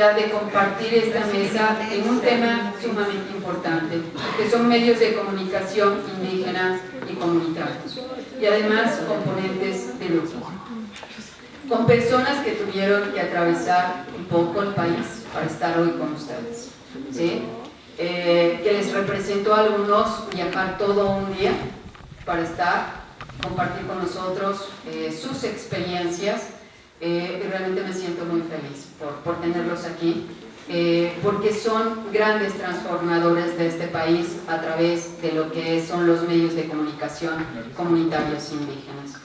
oportunidad de compartir esta mesa en un tema sumamente importante, que son medios de comunicación indígenas y comunitarios, y además componentes de los con personas que tuvieron que atravesar un poco el país para estar hoy con ustedes, ¿sí? Que les representó a algunos viajar todo un día para compartir con nosotros sus experiencias, y realmente me siento muy feliz por tenerlos aquí, porque son grandes transformadores de este país a través de lo que son los medios de comunicación comunitarios indígenas.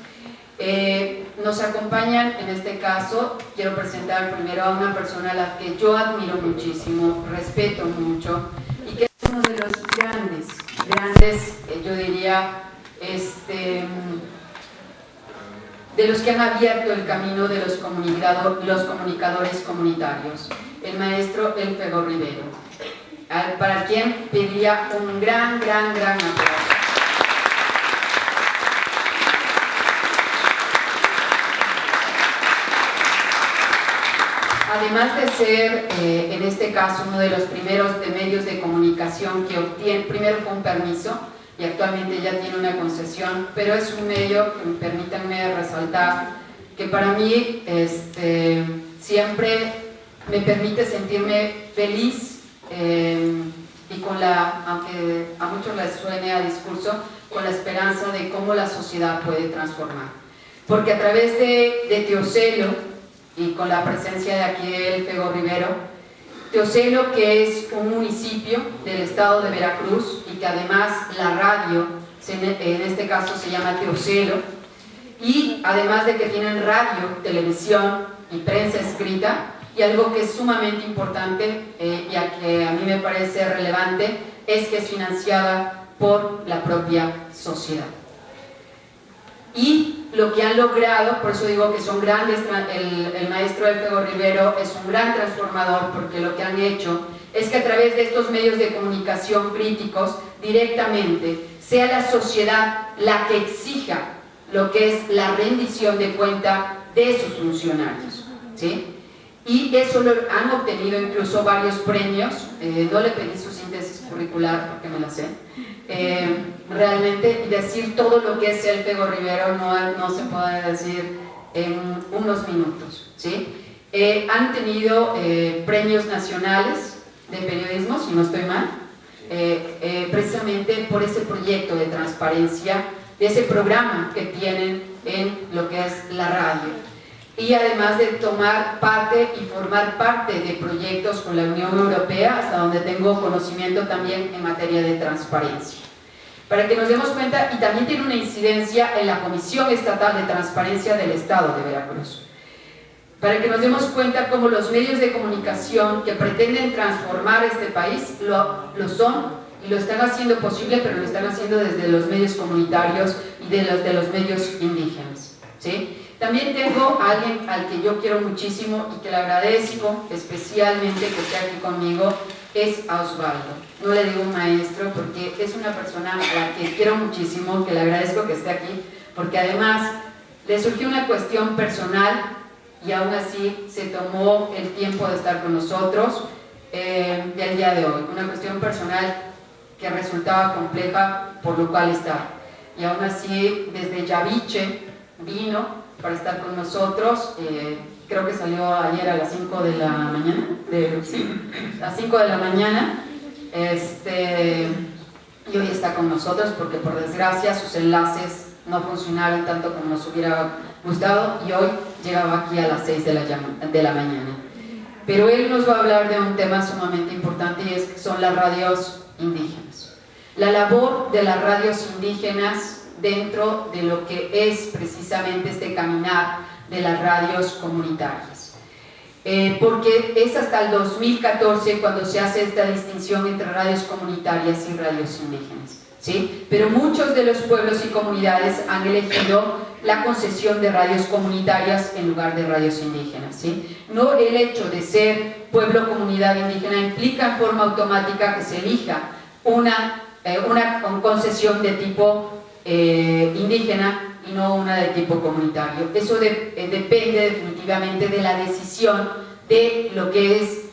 Nos acompañan en este caso, quiero presentar primero a una persona a la que yo admiro muchísimo, respeto mucho, y que es uno de los grandes, yo diría, de los que han abierto el camino de los comunicadores comunitarios, el maestro Elfego Rivero, para quien pediría un gran aplauso. Además de ser, en este caso, uno de los primeros de medios de comunicación que obtiene, primero fue un permiso y actualmente ya tiene una concesión, pero es un medio, permítanme resaltar, que para mí siempre me permite sentirme feliz y aunque a muchos les suene a discurso, con la esperanza de cómo la sociedad puede transformar. Porque a través de Teocelo, y con la presencia de aquí Elfego Rivero, Teocelo, que es un municipio del estado de Veracruz y que además la radio, en este caso se llama Teocelo, y además de que tienen radio, televisión y prensa escrita, y algo que es sumamente importante y que a mí me parece relevante, es que es financiada por la propia sociedad. Y lo que han logrado, por eso digo que son grandes, el maestro Elfego Rivero es un gran transformador, porque lo que han hecho es que a través de estos medios de comunicación críticos, directamente, sea la sociedad la que exija lo que es la rendición de cuenta de sus funcionarios, ¿sí? Y eso lo han obtenido incluso varios premios. No le pedí su síntesis curricular porque me la sé. Realmente decir todo lo que es Elfego Rivero no se puede decir en unos minutos, ¿sí? Han tenido premios nacionales de periodismo, si no estoy mal, precisamente por ese proyecto de transparencia, de ese programa que tienen en lo que es la radio. Y además de tomar parte y formar parte de proyectos con la Unión Europea, hasta donde tengo conocimiento también en materia de transparencia. Para que nos demos cuenta, y también tiene una incidencia en la Comisión Estatal de Transparencia del Estado de Veracruz. Para que nos demos cuenta cómo los medios de comunicación que pretenden transformar este país lo son y lo están haciendo posible, pero lo están haciendo desde los medios comunitarios y de los medios indígenas, ¿sí? También tengo a alguien al que yo quiero muchísimo y que le agradezco especialmente que esté aquí conmigo, es a Osvaldo. No le digo un maestro porque es una persona a la que quiero muchísimo, que le agradezco que esté aquí, porque además le surgió una cuestión personal y aún así se tomó el tiempo de estar con nosotros el día de hoy. Una cuestión personal que resultaba compleja, por lo cual está. Y aún así, desde Yaviche vino para estar con nosotros. Creo que salió ayer a las 5 de la mañana, a las 5 de la mañana, y hoy está con nosotros porque por desgracia sus enlaces no funcionaron tanto como nos hubiera gustado, y hoy llegaba aquí a las 6 de la mañana. Pero él nos va a hablar de un tema sumamente importante, y son las radios indígenas. La labor de las radios indígenas dentro de lo que es precisamente este caminar de las radios comunitarias. Porque es hasta el 2014 cuando se hace esta distinción entre radios comunitarias y radios indígenas, ¿sí? Pero muchos de los pueblos y comunidades han elegido la concesión de radios comunitarias en lugar de radios indígenas, ¿sí? No el hecho de ser pueblo-comunidad indígena implica en forma automática que se elija una concesión de tipo indígena y no una de tipo comunitario. Eso depende definitivamente de la decisión de lo que es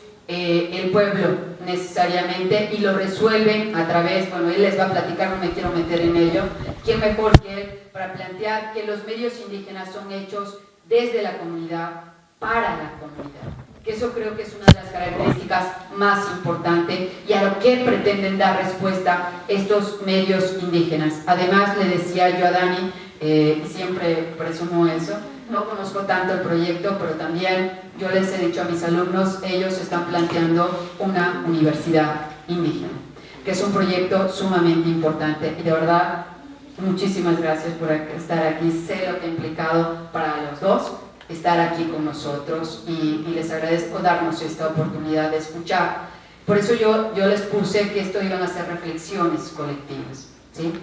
pueblo necesariamente, y lo resuelven a través, bueno, él les va a platicar, no me quiero meter en ello, ¿quién mejor que él para plantear que los medios indígenas son hechos desde la comunidad, para la comunidad? Que eso creo que es una de las características más importantes y a lo que pretenden dar respuesta estos medios indígenas. Además, le decía yo a Dani, siempre presumo eso, no conozco tanto el proyecto, pero también yo les he dicho a mis alumnos, ellos están planteando una universidad indígena, que es un proyecto sumamente importante, y de verdad, muchísimas gracias por estar aquí. Sé lo que ha implicado para los dos estar aquí con nosotros, y les agradezco darnos esta oportunidad de escuchar. Por eso yo les puse que esto iban a ser reflexiones colectivas, ¿sí?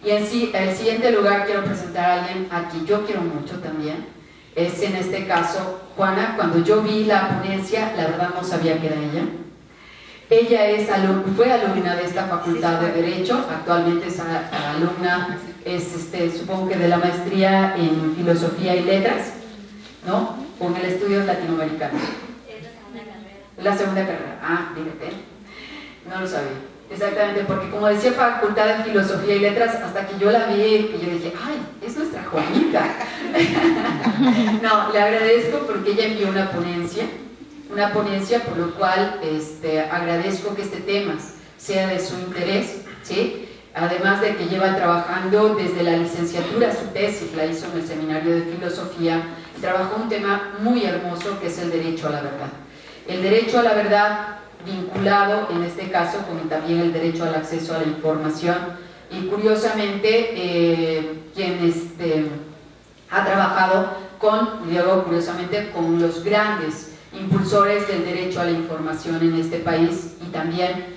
Y en el siguiente lugar quiero presentar a alguien a quien yo quiero mucho también. Es en este caso Juana. Cuando yo vi la ponencia, la verdad no sabía que era ella. Ella fue alumna de esta Facultad de Derecho, actualmente es alumna, supongo que de la maestría en Filosofía y Letras, ¿no? Con el estudio latinoamericano. Es la segunda carrera. La segunda carrera. Ah, fíjate. No lo sabía. Exactamente, porque como decía Facultad de Filosofía y Letras, hasta que yo la vi y yo dije, ¡ay, es nuestra Juanita! No, le agradezco porque ella envió una ponencia, por lo cual agradezco que este tema sea de su interés, ¿sí? Además de que lleva trabajando desde la licenciatura, su tesis la hizo en el Seminario de Filosofía, y trabajó un tema muy hermoso que es el derecho a la verdad. El derecho a la verdad vinculado en este caso con también el derecho al acceso a la información, y curiosamente quien ha trabajado con los grandes impulsores del derecho a la información en este país, y también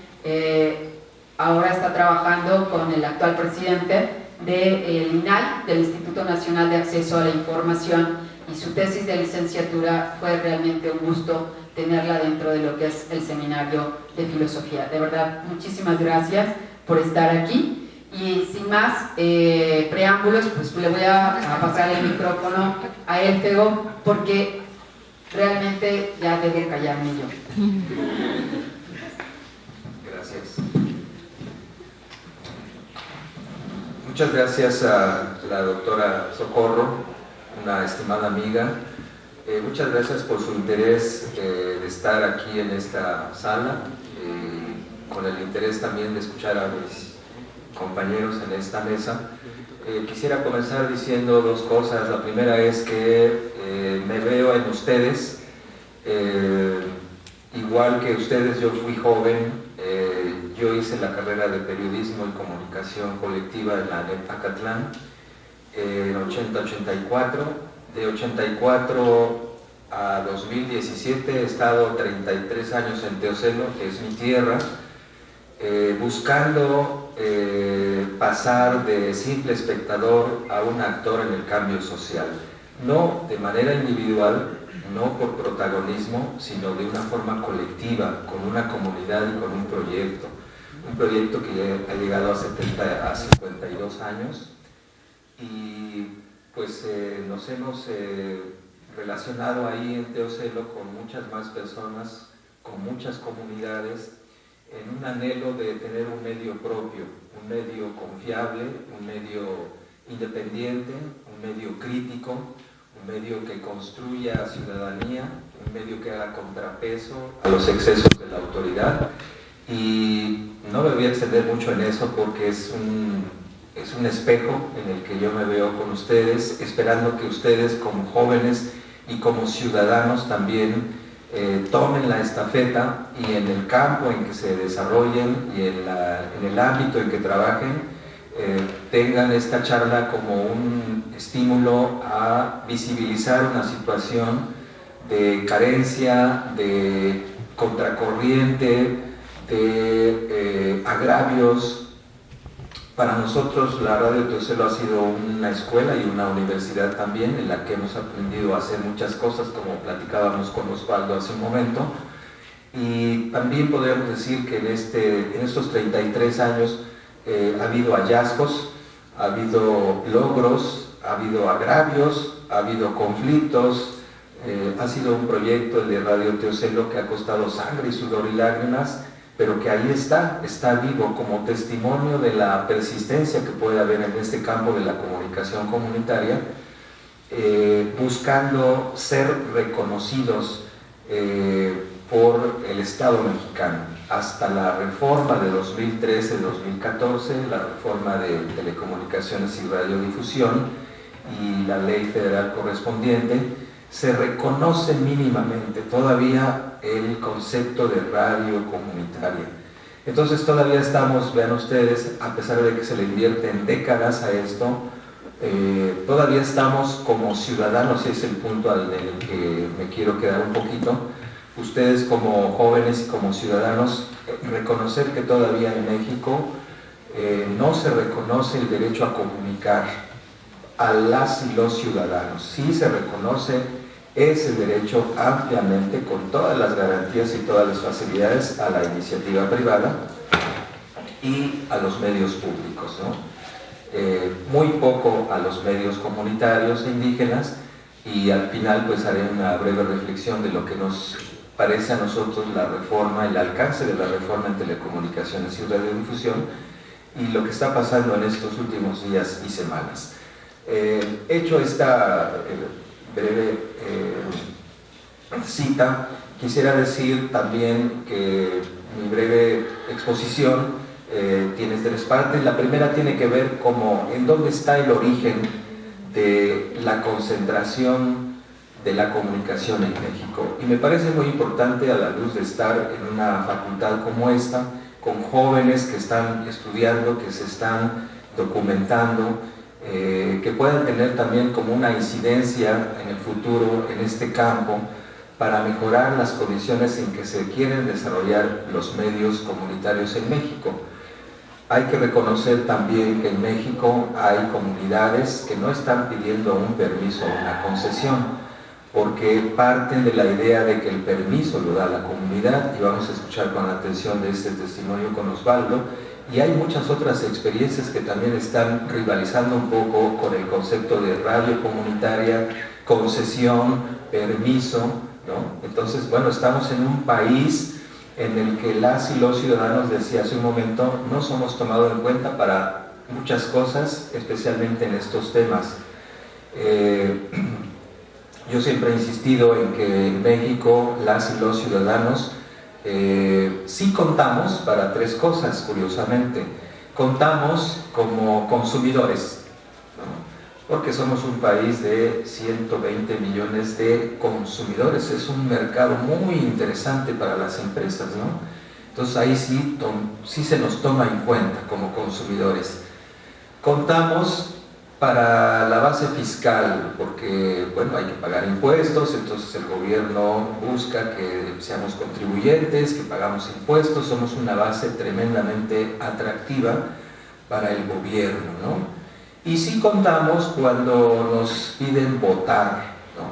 ahora está trabajando con el actual presidente del INAI, del Instituto Nacional de Acceso a la Información, y su tesis de licenciatura fue realmente un gusto tenerla dentro de lo que es el Seminario de Filosofía. De verdad, muchísimas gracias por estar aquí, y sin más preámbulos, pues le voy a pasar el micrófono a Elfego, porque realmente ya debo callarme yo. Gracias. Muchas gracias a la doctora Socorro, una estimada amiga. Muchas gracias por su interés de estar aquí en esta sala, con el interés también de escuchar a mis compañeros en esta mesa. Quisiera comenzar diciendo dos cosas. La primera es que me veo en ustedes, igual que ustedes. Yo fui joven, yo hice la carrera de Periodismo y Comunicación Colectiva en la ANEP Acatlán en 80-84. De 84 a 2017 he estado 33 años en Teocelo, que es mi tierra, buscando pasar de simple espectador a un actor en el cambio social, no de manera individual, no por protagonismo, sino de una forma colectiva, con una comunidad y con un proyecto que ha llegado a 52 años, y pues nos hemos relacionado ahí en Teocelo con muchas más personas, con muchas comunidades, en un anhelo de tener un medio propio, un medio confiable, un medio independiente, un medio crítico, un medio que construya ciudadanía, un medio que haga contrapeso a los excesos de la autoridad. Y no me voy a extender mucho en eso porque es un espejo en el que yo me veo con ustedes, esperando que ustedes como jóvenes y como ciudadanos también tomen la estafeta, y en el campo en que se desarrollen y en el ámbito en que trabajen, tengan esta charla como un estímulo a visibilizar una situación de carencia, de contracorriente, de agravios. Para nosotros la Radio Teocelo ha sido una escuela y una universidad también, en la que hemos aprendido a hacer muchas cosas, como platicábamos con Osvaldo hace un momento, y también podríamos decir que en estos 33 años ha habido hallazgos, ha habido logros, ha habido agravios, ha habido conflictos, Ha sido un proyecto, el de Radio Teocelo, que ha costado sangre y sudor y lágrimas, pero que ahí está vivo como testimonio de la persistencia que puede haber en este campo de la comunicación comunitaria, buscando ser reconocidos por el Estado mexicano. Hasta la reforma de 2013-2014, la reforma de telecomunicaciones y radiodifusión y la ley federal correspondiente, se reconoce mínimamente todavía el concepto de radio comunitaria. Entonces todavía estamos, vean ustedes, a pesar de que se le invierten décadas a esto, todavía estamos como ciudadanos, y es el punto en el que me quiero quedar un poquito, ustedes como jóvenes y como ciudadanos, reconocer que todavía en México no se reconoce el derecho a comunicar a las y los ciudadanos. Sí se reconoce ese derecho ampliamente, con todas las garantías y todas las facilidades, a la iniciativa privada y a los medios públicos, ¿no? Muy poco a los medios comunitarios e indígenas, y al final pues haré una breve reflexión de lo que nos parece a nosotros la reforma, el alcance de la reforma en telecomunicaciones y radiodifusión y lo que está pasando en estos últimos días y semanas. Hecho esta breve cita, quisiera decir también que mi breve exposición tiene tres partes. La primera tiene que ver como en dónde está el origen de la concentración de la comunicación en México, y me parece muy importante, a la luz de estar en una facultad como esta, con jóvenes que están estudiando, que se están documentando, que puedan tener también como una incidencia en el futuro en este campo para mejorar las condiciones en que se quieren desarrollar los medios comunitarios en México. Hay que reconocer también que en México hay comunidades que no están pidiendo un permiso o una concesión, porque parten de la idea de que el permiso lo da la comunidad, y vamos a escuchar con atención de este testimonio con Osvaldo, y hay muchas otras experiencias que también están rivalizando un poco con el concepto de radio comunitaria, concesión, permiso, ¿no? Entonces, bueno, estamos en un país en el que las y los ciudadanos, decía hace un momento, no somos tomados en cuenta para muchas cosas, especialmente en estos temas. Yo siempre he insistido en que en México las y los ciudadanos sí contamos para tres cosas, curiosamente. Contamos como consumidores, ¿no? Porque somos un país de 120 millones de consumidores, es un mercado muy interesante para las empresas, ¿no? Entonces ahí sí se nos toma en cuenta como consumidores. Contamos para la base fiscal, porque bueno, hay que pagar impuestos, entonces el gobierno busca que seamos contribuyentes, que pagamos impuestos, somos una base tremendamente atractiva para el gobierno, ¿no? Y sí contamos cuando nos piden votar, ¿no?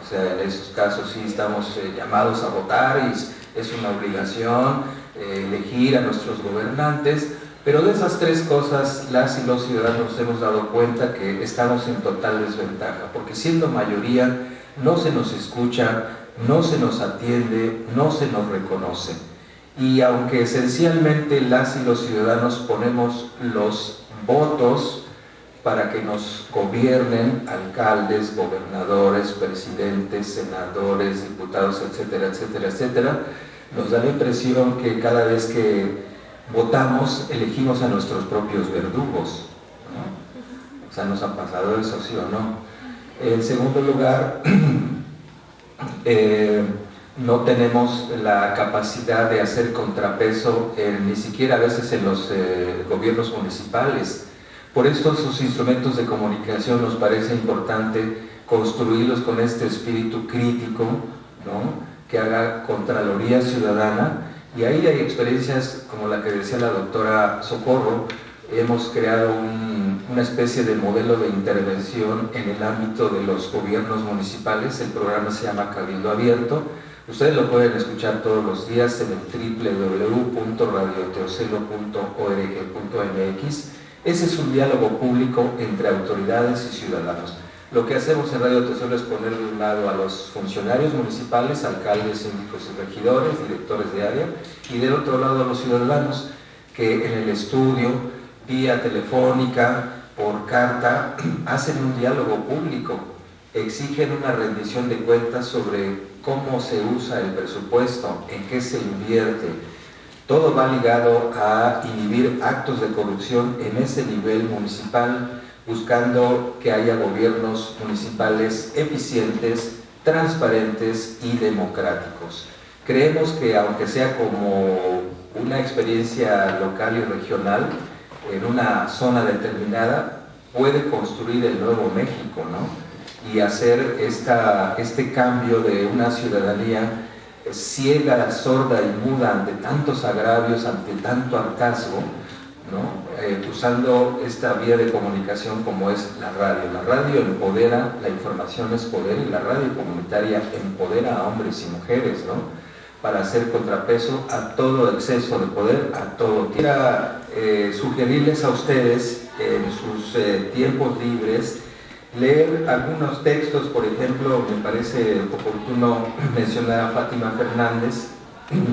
O sea, en esos casos sí estamos llamados a votar y es una obligación elegir a nuestros gobernantes. Pero de esas tres cosas, las y los ciudadanos nos hemos dado cuenta que estamos en total desventaja, porque siendo mayoría no se nos escucha, no se nos atiende, no se nos reconoce. Y aunque esencialmente las y los ciudadanos ponemos los votos para que nos gobiernen alcaldes, gobernadores, presidentes, senadores, diputados, etcétera, etcétera, etcétera, nos da la impresión que cada vez que votamos, elegimos a nuestros propios verdugos, ¿no? O sea, ¿nos ha pasado eso, sí o no? En segundo lugar, no tenemos la capacidad de hacer contrapeso, ni siquiera a veces en los gobiernos municipales. Por esto, sus instrumentos de comunicación nos parece importante construirlos con este espíritu crítico, ¿no? Que haga contraloría ciudadana. Y ahí hay experiencias como la que decía la doctora Socorro. Hemos creado una especie de modelo de intervención en el ámbito de los gobiernos municipales. El programa se llama Cabildo Abierto. Ustedes lo pueden escuchar todos los días en el www.radioteocelo.org.mx. Ese es un diálogo público entre autoridades y ciudadanos. Lo que hacemos en Radio Tesoro es poner de un lado a los funcionarios municipales, alcaldes, síndicos y regidores, directores de área, y del otro lado a los ciudadanos que en el estudio, vía telefónica, por carta, hacen un diálogo público, exigen una rendición de cuentas sobre cómo se usa el presupuesto, en qué se invierte. Todo va ligado a inhibir actos de corrupción en ese nivel municipal, buscando que haya gobiernos municipales eficientes, transparentes y democráticos. Creemos que aunque sea como una experiencia local y regional, en una zona determinada, puede construir el nuevo México, ¿no? Y hacer este cambio de una ciudadanía ciega, sorda y muda ante tantos agravios, ante tanto hartazgo, ¿no? Usando esta vía de comunicación como es la radio. La radio empodera, la información es poder, y la radio comunitaria empodera a hombres y mujeres, ¿no? Para hacer contrapeso a todo exceso de poder, a todo. Quisiera sugerirles a ustedes en sus tiempos libres leer algunos textos. Por ejemplo, me parece oportuno mencionar a Fátima Fernández,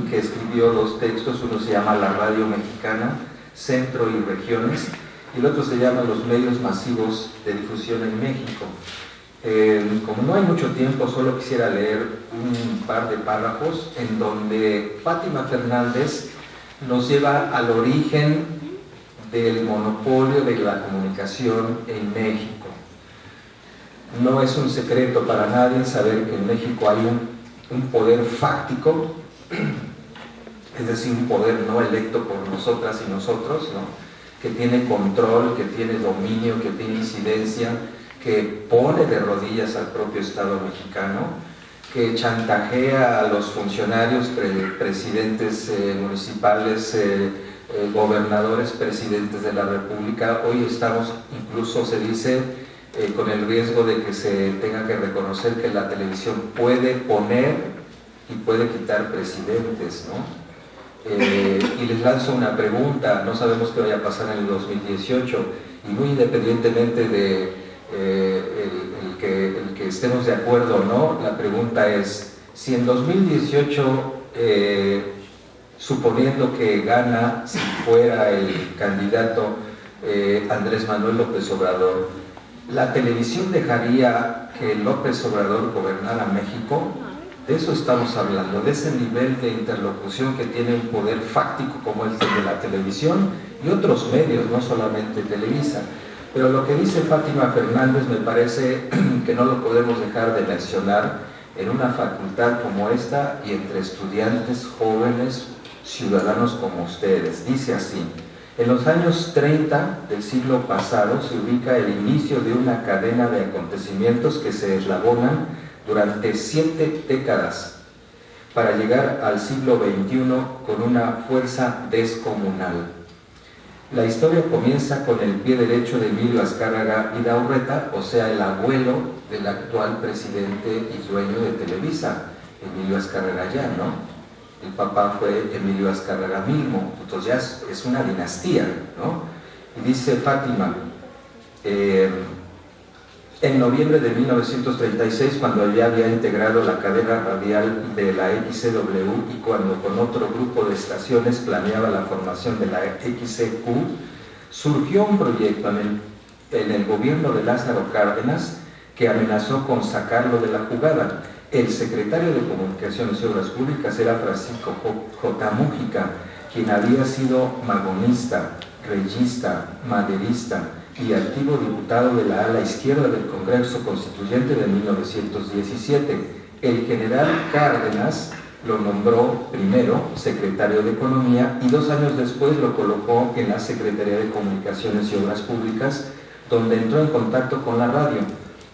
que escribió dos textos. Uno se llama La Radio Mexicana, Centro y Regiones, y el otro se llama Los medios masivos de difusión en México. Como no hay mucho tiempo, solo quisiera leer un par de párrafos en donde Fátima Fernández nos lleva al origen del monopolio de la comunicación en México. No es un secreto para nadie saber que en México hay un poder fáctico, es decir, un poder no electo por nosotras y nosotros, ¿no? Que tiene control, que tiene dominio, que tiene incidencia, que pone de rodillas al propio Estado mexicano, que chantajea a los funcionarios, presidentes municipales, gobernadores, presidentes de la República. Hoy estamos, incluso se dice, con el riesgo de que se tenga que reconocer que la televisión puede poner y puede quitar presidentes, ¿no? Y les lanzo una pregunta. No sabemos qué vaya a pasar en el 2018, y muy independientemente de el que estemos de acuerdo o no, la pregunta es: si en 2018, suponiendo que gana, si fuera el candidato Andrés Manuel López Obrador, ¿la televisión dejaría que López Obrador gobernara México? De eso estamos hablando, de ese nivel de interlocución que tiene un poder fáctico como el de la televisión y otros medios, no solamente Televisa. Pero lo que dice Fátima Fernández me parece que no lo podemos dejar de mencionar en una facultad como esta y entre estudiantes jóvenes, ciudadanos como ustedes. Dice así: en los años 30 del siglo pasado se ubica el inicio de una cadena de acontecimientos que se eslabonan durante 7 décadas para llegar al siglo XXI con una fuerza descomunal. La historia comienza con el pie derecho de Emilio Azcárraga Vidaurreta, o sea, el abuelo del actual presidente y dueño de Televisa, Emilio Azcárraga ya, ¿no? El papá fue Emilio Azcárraga Milmo, entonces ya es una dinastía, ¿no? Y dice Fátima, en noviembre de 1936, cuando ya había integrado la cadena radial de la XCW y cuando con otro grupo de estaciones planeaba la formación de la XCQ, surgió un proyecto en el gobierno de Lázaro Cárdenas que amenazó con sacarlo de la jugada. El secretario de Comunicaciones y Obras Públicas era Francisco J. Mújica, quien había sido magonista, reyista, maderista y activo diputado de la ala izquierda del Congreso Constituyente de 1917. El general Cárdenas lo nombró primero secretario de Economía y 2 años después lo colocó en la Secretaría de Comunicaciones y Obras Públicas, donde entró en contacto con la radio.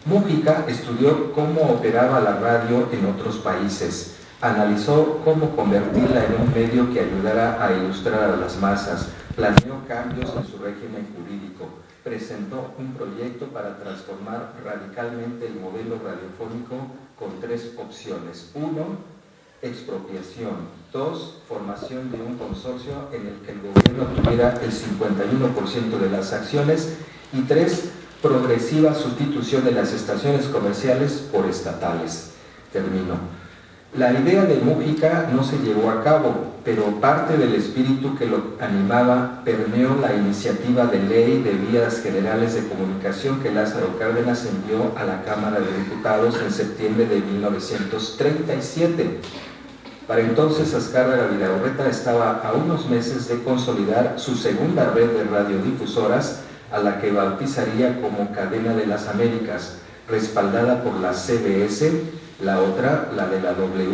Mújica estudió cómo operaba la radio en otros países, analizó cómo convertirla en un medio que ayudara a ilustrar a las masas, planeó cambios en su régimen jurídico, presentó un proyecto para transformar radicalmente el modelo radiofónico con 3 opciones. 1, expropiación. 2, formación de un consorcio en el que el gobierno tuviera el 51% de las acciones. Y 3, progresiva sustitución de las estaciones comerciales por estatales. Termino. La idea de Múgica no se llevó a cabo, pero parte del espíritu que lo animaba permeó la iniciativa de ley de vías generales de comunicación que Lázaro Cárdenas envió a la Cámara de Diputados en septiembre de 1937. Para entonces, Azcárraga Vidaurreta estaba a unos meses de consolidar su segunda red de radiodifusoras, a la que bautizaría como Cadena de las Américas, respaldada por la CBS. La otra, la de la W,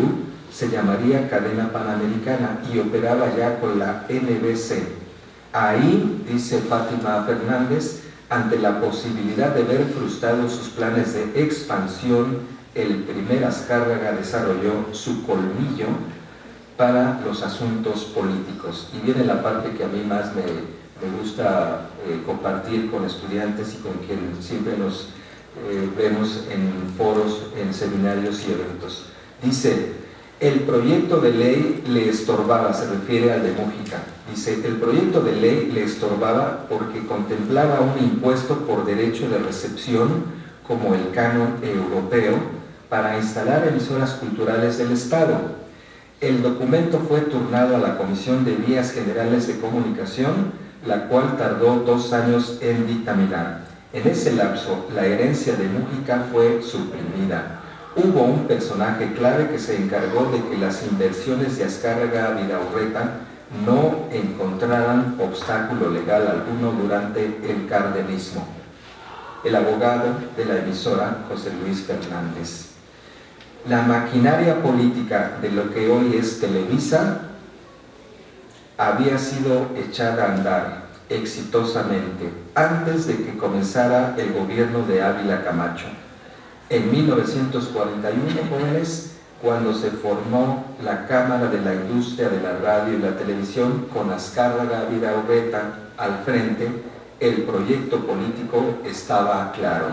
se llamaría Cadena Panamericana y operaba ya con la NBC. Ahí, dice Fátima Fernández, ante la posibilidad de ver frustrados sus planes de expansión, el primer Azcárraga desarrolló su colmillo para los asuntos políticos. Y viene la parte que a mí más me gusta compartir con estudiantes y con quien siempre nos vemos en foros, en seminarios y eventos. Dice, el proyecto de ley le estorbaba, se refiere al de Múgica. Dice, el proyecto de ley le estorbaba porque contemplaba un impuesto por derecho de recepción, como el canon europeo, para instalar emisoras culturales del Estado. El documento fue turnado a la Comisión de Vías Generales de Comunicación, la cual tardó 2 años en dictaminar. En ese lapso, la herencia de Múgica fue suprimida. Hubo un personaje clave que se encargó de que las inversiones de Azcárraga Vidaurreta no encontraran obstáculo legal alguno durante el cardenismo. El abogado de la emisora, José Luis Fernández. La maquinaria política de lo que hoy es Televisa había sido echada a andar exitosamente antes de que comenzara el gobierno de Ávila Camacho. En 1941, jóvenes, cuando se formó la Cámara de la Industria de la Radio y la Televisión con Azcárraga Vidaurreta al frente, el proyecto político estaba claro.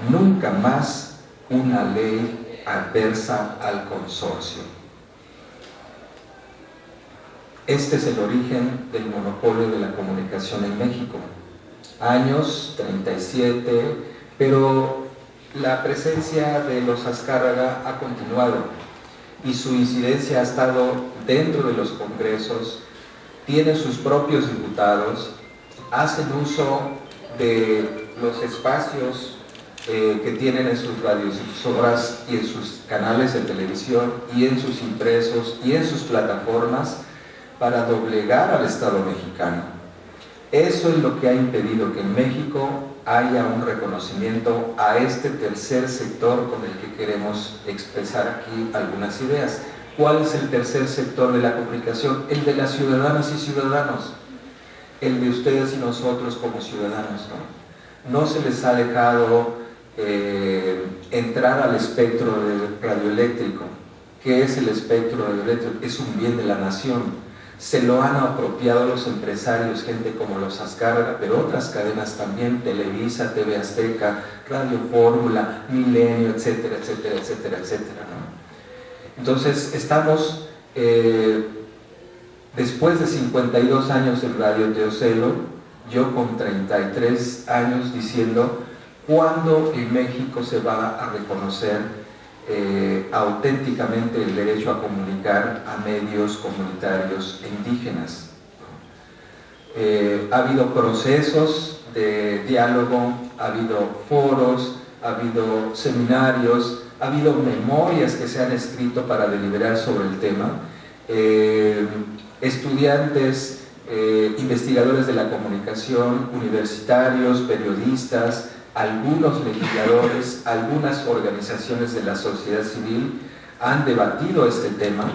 Nunca más una ley adversa al consorcio. Este es el origen del monopolio de la comunicación en México. Años 37, pero la presencia de los Azcárraga ha continuado y su incidencia ha estado dentro de los congresos, tiene sus propios diputados, hacen uso de los espacios que tienen en sus radiodifusoras y en sus canales de televisión y en sus impresos y en sus plataformas para doblegar al Estado mexicano. Eso es lo que ha impedido que en México haya un reconocimiento a este tercer sector con el que queremos expresar aquí algunas ideas. ¿Cuál es el tercer sector de la comunicación? El de las ciudadanas y ciudadanos, el de ustedes y nosotros como ciudadanos, ¿no? No se les ha dejado entrar al espectro radioeléctrico. ¿Qué es el espectro radioeléctrico? Es un bien de la nación. Se lo han apropiado los empresarios, gente como los Azcárraga, pero otras cadenas también, Televisa, TV Azteca, Radio Fórmula, Milenio, etcétera, etcétera, etcétera, etcétera, ¿no? Entonces, estamos, después de 52 años del Radio Teocelo, yo con 33 años diciendo, ¿cuándo en México se va a reconocer auténticamente el derecho a comunicar a medios comunitarios e indígenas? Ha habido procesos de diálogo, ha habido foros, ha habido seminarios, ha habido memorias que se han escrito para deliberar sobre el tema, estudiantes, investigadores de la comunicación, universitarios, periodistas, algunos legisladores, algunas organizaciones de la sociedad civil han debatido este tema, ¿no?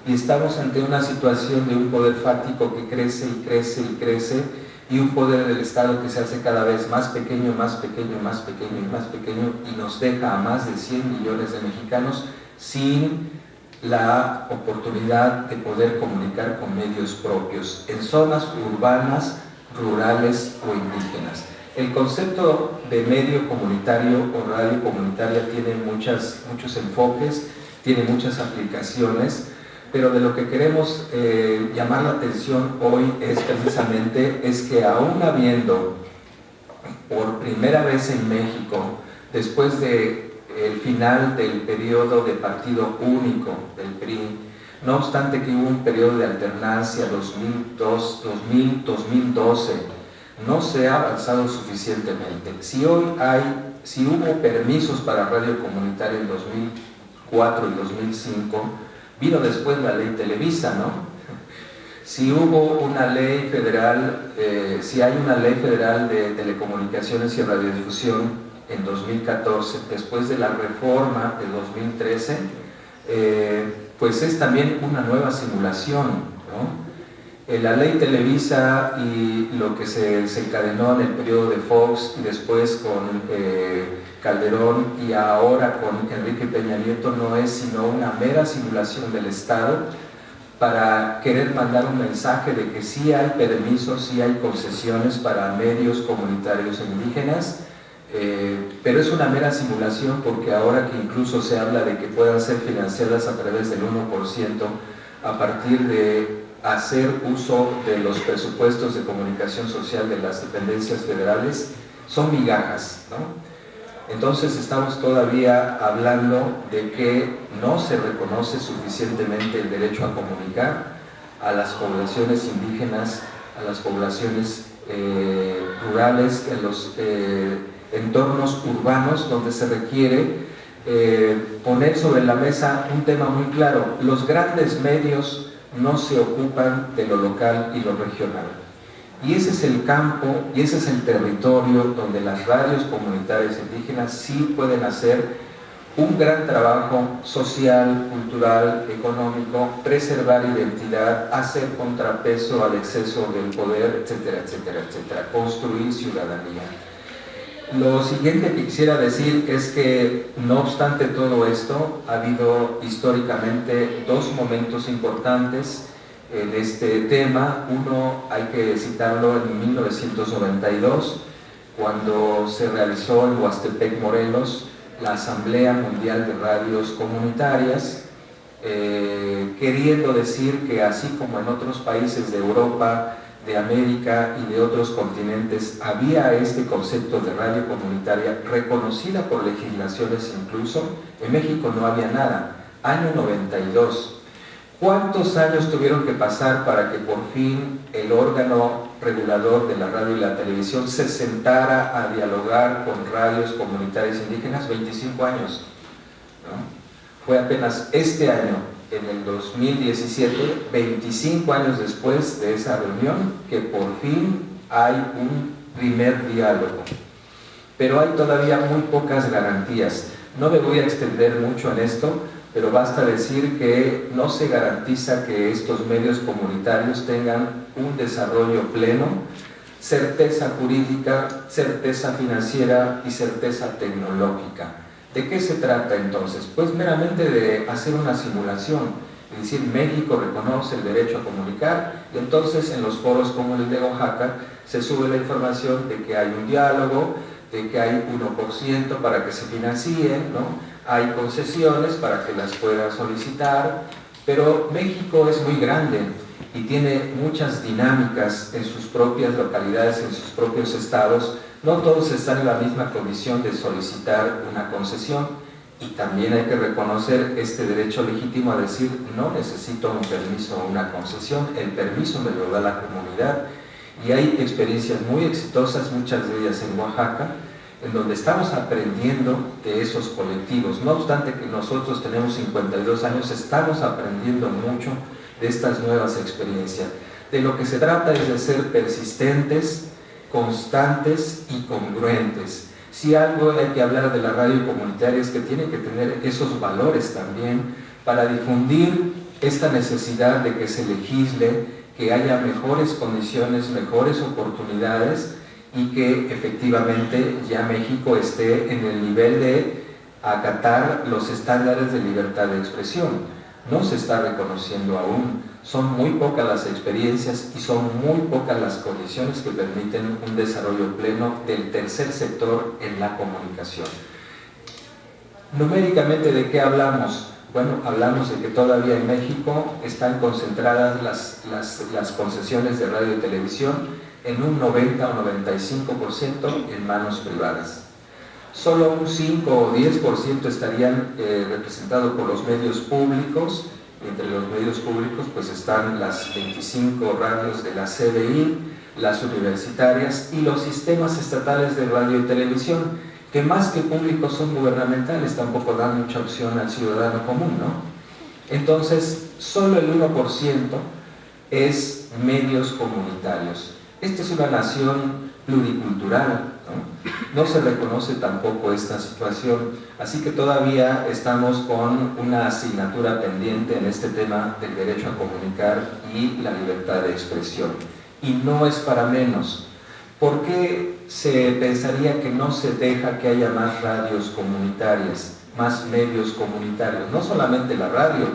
Y estamos ante una situación de un poder fáctico que crece y crece y crece, y un poder del Estado que se hace cada vez más pequeño, más pequeño, más pequeño y más pequeño, y nos deja a más de 100 millones de mexicanos sin la oportunidad de poder comunicar con medios propios en zonas urbanas, rurales o indígenas. El concepto de medio comunitario o radio comunitaria tiene muchos enfoques, tiene muchas aplicaciones, pero de lo que queremos llamar la atención hoy es precisamente que aún habiendo por primera vez en México, después de el final del periodo de partido único del PRI, no obstante que hubo un periodo de alternancia 2000-2012, no se ha avanzado suficientemente. Si hubo permisos para radio comunitaria en 2004 y 2005, vino después la ley Televisa, ¿no? Si hubo una ley federal, si hay una ley federal de telecomunicaciones y radiodifusión en 2014, después de la reforma de 2013, pues es también una nueva simulación, ¿no? La ley Televisa y lo que se encadenó en el periodo de Fox y después con Calderón y ahora con Enrique Peña Nieto no es sino una mera simulación del Estado para querer mandar un mensaje de que sí hay permisos, sí hay concesiones para medios comunitarios e indígenas, pero es una mera simulación porque ahora que incluso se habla de que puedan ser financiadas a través del 1% a partir de hacer uso de los presupuestos de comunicación social de las dependencias federales, son migajas, ¿no? Entonces estamos todavía hablando de que no se reconoce suficientemente el derecho a comunicar a las poblaciones indígenas, a las poblaciones rurales, en los entornos urbanos donde se requiere poner sobre la mesa un tema muy claro. Los grandes medios no se ocupan de lo local y lo regional. Y ese es el campo y ese es el territorio donde las radios comunitarias indígenas sí pueden hacer un gran trabajo social, cultural, económico, preservar identidad, hacer contrapeso al exceso del poder, etcétera, etcétera, etcétera, construir ciudadanía. Lo siguiente que quisiera decir es que, no obstante todo esto, ha habido históricamente dos momentos importantes en este tema. Uno hay que citarlo en 1992, cuando se realizó en Huastepec, Morelos, la Asamblea Mundial de Radios Comunitarias, queriendo decir que así como en otros países de Europa, de América y de otros continentes había este concepto de radio comunitaria reconocida por legislaciones incluso, en México no había nada. Año 92. ¿Cuántos años tuvieron que pasar para que por fin el órgano regulador de la radio y la televisión se sentara a dialogar con radios comunitarias indígenas? 25 años, ¿no? Fue apenas este año, en el 2017, 25 años después de esa reunión, que por fin hay un primer diálogo. Pero hay todavía muy pocas garantías. No me voy a extender mucho en esto, pero basta decir que no se garantiza que estos medios comunitarios tengan un desarrollo pleno, certeza jurídica, certeza financiera y certeza tecnológica. ¿De qué se trata entonces? Pues meramente de hacer una simulación, es decir, México reconoce el derecho a comunicar y entonces en los foros como el de Oaxaca se sube la información de que hay un diálogo, de que hay 1% para que se financien, ¿no? Hay concesiones para que las puedan solicitar, pero México es muy grande y tiene muchas dinámicas en sus propias localidades, en sus propios estados. No todos están en la misma condición de solicitar una concesión y también hay que reconocer este derecho legítimo a decir no necesito un permiso o una concesión, el permiso me lo da la comunidad. Y hay experiencias muy exitosas, muchas de ellas en Oaxaca, en donde estamos aprendiendo de esos colectivos. No obstante que nosotros tenemos 52 años, estamos aprendiendo mucho de estas nuevas experiencias. De lo que se trata es de ser persistentes, constantes y congruentes. Si algo hay que hablar de la radio comunitaria es que tiene que tener esos valores también para difundir esta necesidad de que se legisle, que haya mejores condiciones, mejores oportunidades y que efectivamente ya México esté en el nivel de acatar los estándares de libertad de expresión. No se está reconociendo aún, son muy pocas las experiencias y son muy pocas las condiciones que permiten un desarrollo pleno del tercer sector en la comunicación. Numéricamente, ¿de qué hablamos? Bueno, hablamos de que todavía en México están concentradas las concesiones de radio y televisión en un 90 o 95% en manos privadas. Solo un 5 o 10% estarían representados por los medios públicos. Entre los medios públicos pues están las 25 radios de la CBI, las universitarias y los sistemas estatales de radio y televisión, que más que públicos son gubernamentales, tampoco dan mucha opción al ciudadano común, ¿no? Entonces, solo el 1% es medios comunitarios. Esta es una nación pluricultural, ¿no? No se reconoce tampoco esta situación, así que todavía estamos con una asignatura pendiente en este tema del derecho a comunicar y la libertad de expresión. Y no es para menos. ¿Por qué se pensaría que no se deja que haya más radios comunitarias, más medios comunitarios? No solamente la radio,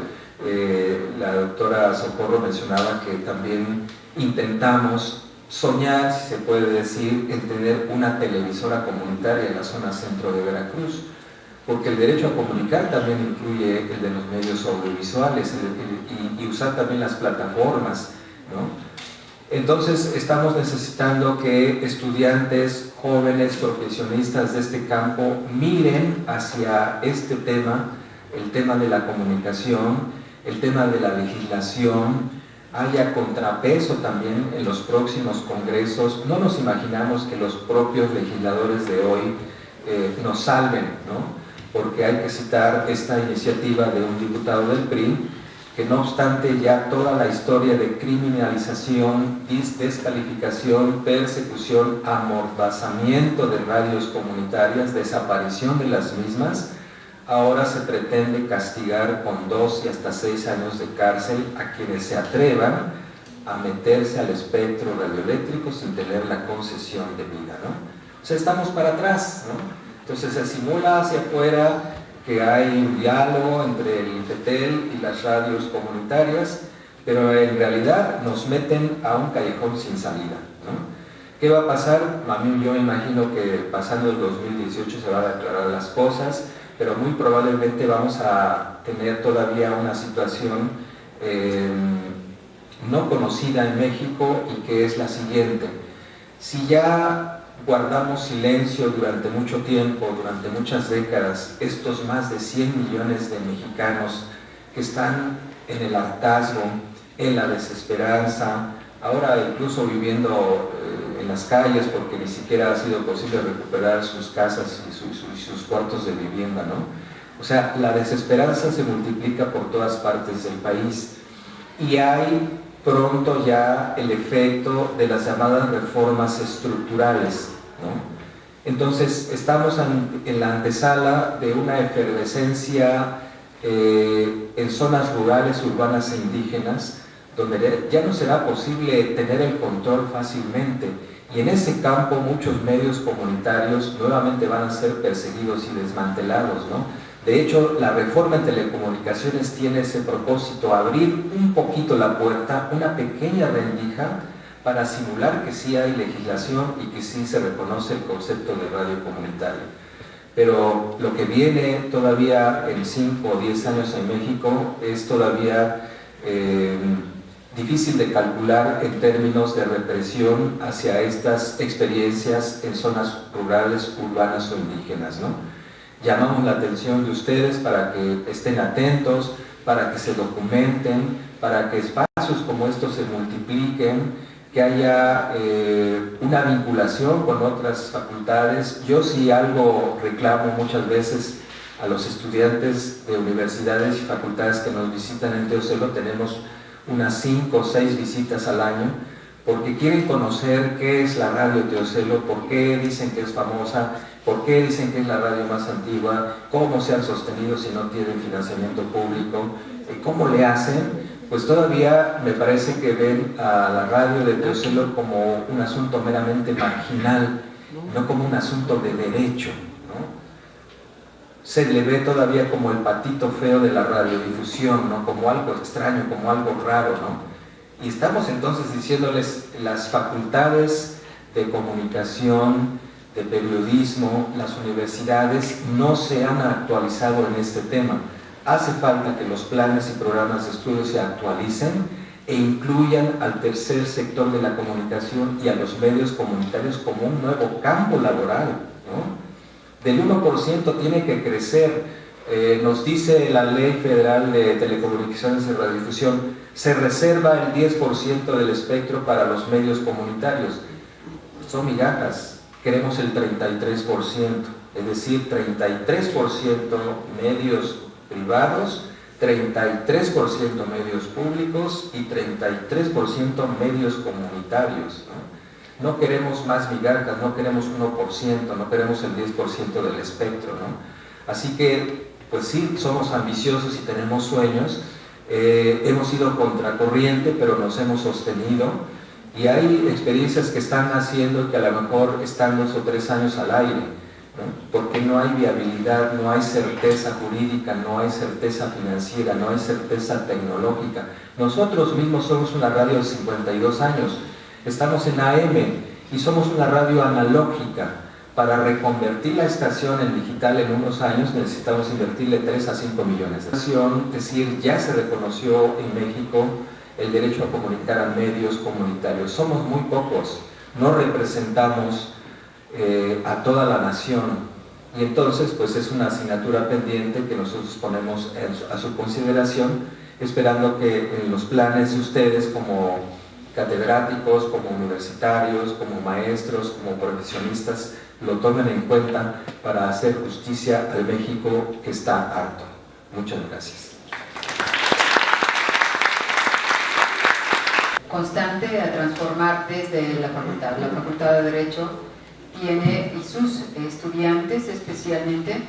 la doctora Socorro mencionaba que también intentamos soñar, si se puede decir, en tener una televisora comunitaria en la zona centro de Veracruz, porque el derecho a comunicar también incluye el de los medios audiovisuales y usar también las plataformas, ¿no? Entonces estamos necesitando que estudiantes, jóvenes, profesionistas de este campo miren hacia este tema, el tema de la comunicación, el tema de la legislación, haya contrapeso también en los próximos congresos. No nos imaginamos que los propios legisladores de hoy nos salven, ¿no? Porque hay que citar esta iniciativa de un diputado del PRI, que no obstante ya toda la historia de criminalización, descalificación, persecución, amordazamiento de radios comunitarias, desaparición de las mismas, ahora se pretende castigar con 2 y hasta 6 años de cárcel a quienes se atrevan a meterse al espectro radioeléctrico sin tener la concesión debida, ¿no? O sea, estamos para atrás, ¿no? Entonces se simula hacia afuera que hay un diálogo entre el IFETEL y las radios comunitarias, pero en realidad nos meten a un callejón sin salida, ¿no? ¿Qué va a pasar? Yo me imagino que pasando el 2018 se van a aclarar las cosas, pero muy probablemente vamos a tener todavía una situación no conocida en México, y que es la siguiente. Si ya guardamos silencio durante mucho tiempo, durante muchas décadas, estos más de 100 millones de mexicanos que están en el hartazgo, en la desesperanza, ahora incluso viviendo en las calles porque ni siquiera ha sido posible recuperar sus casas y sus cuartos de vivienda, ¿no? O sea, la desesperanza se multiplica por todas partes del país, y hay pronto ya el efecto de las llamadas reformas estructurales, ¿no? Entonces estamos en la antesala de una efervescencia en zonas rurales, urbanas e indígenas, donde ya no será posible tener el control fácilmente, y en ese campo muchos medios comunitarios nuevamente van a ser perseguidos y desmantelados, ¿no? De hecho, la reforma en telecomunicaciones tiene ese propósito: abrir un poquito la puerta, una pequeña rendija, para simular que sí hay legislación y que sí se reconoce el concepto de radio comunitaria. Pero lo que viene todavía en 5 o 10 años en México es todavía difícil de calcular en términos de represión hacia estas experiencias en zonas rurales, urbanas o indígenas, ¿no? Llamamos la atención de ustedes para que estén atentos, para que se documenten, para que espacios como estos se multipliquen, que haya una vinculación con otras facultades. Yo sí algo reclamo muchas veces a los estudiantes de universidades y facultades que nos visitan en Teocelo. Tenemos unas 5 o 6 visitas al año, porque quieren conocer qué es la radio Teocelo, por qué dicen que es famosa, por qué dicen que es la radio más antigua, cómo se han sostenido si no tienen financiamiento público, cómo le hacen. Pues todavía me parece que ven a la radio de Teocelo como un asunto meramente marginal, no como un asunto de derecho, ¿no? Se le ve todavía como el patito feo de la radiodifusión, ¿no? Como algo extraño, como algo raro, ¿no? Y estamos entonces diciéndoles: las facultades de comunicación, de periodismo, las universidades no se han actualizado en este tema. Hace falta que los planes y programas de estudio se actualicen, e incluyan al tercer sector de la comunicación y a los medios comunitarios como un nuevo campo laboral, ¿no? Del 1% tiene que crecer. Nos dice la Ley Federal de Telecomunicaciones y Radiodifusión, se reserva el 10% del espectro para los medios comunitarios. Son migajas, queremos el 33%, es decir, 33% medios privados, 33% medios públicos y 33% medios comunitarios, ¿no? No queremos más migajas, no queremos 1%, no queremos el 10% del espectro, ¿no? Así que, pues sí, somos ambiciosos y tenemos sueños, hemos ido contracorriente, pero nos hemos sostenido, y hay experiencias que están haciendo que a lo mejor están 2 o 3 años al aire, ¿no? Porque no hay viabilidad, no hay certeza jurídica, no hay certeza financiera, no hay certeza tecnológica. Nosotros mismos somos una radio de 52 años, estamos en AM y somos una radio analógica. Para reconvertir la estación en digital en unos años necesitamos invertirle 3 a 5 millones. Es decir, ya se reconoció en México el derecho a comunicar a medios comunitarios. Somos muy pocos, no representamos a toda la nación, y entonces pues es una asignatura pendiente que nosotros ponemos a su consideración, esperando que en los planes de ustedes como catedráticos, como universitarios, como maestros, como profesionistas, lo tomen en cuenta para hacer justicia al México que está harto. Muchas gracias. Constante a transformar desde la facultad. La Facultad de Derecho tiene, y sus estudiantes especialmente,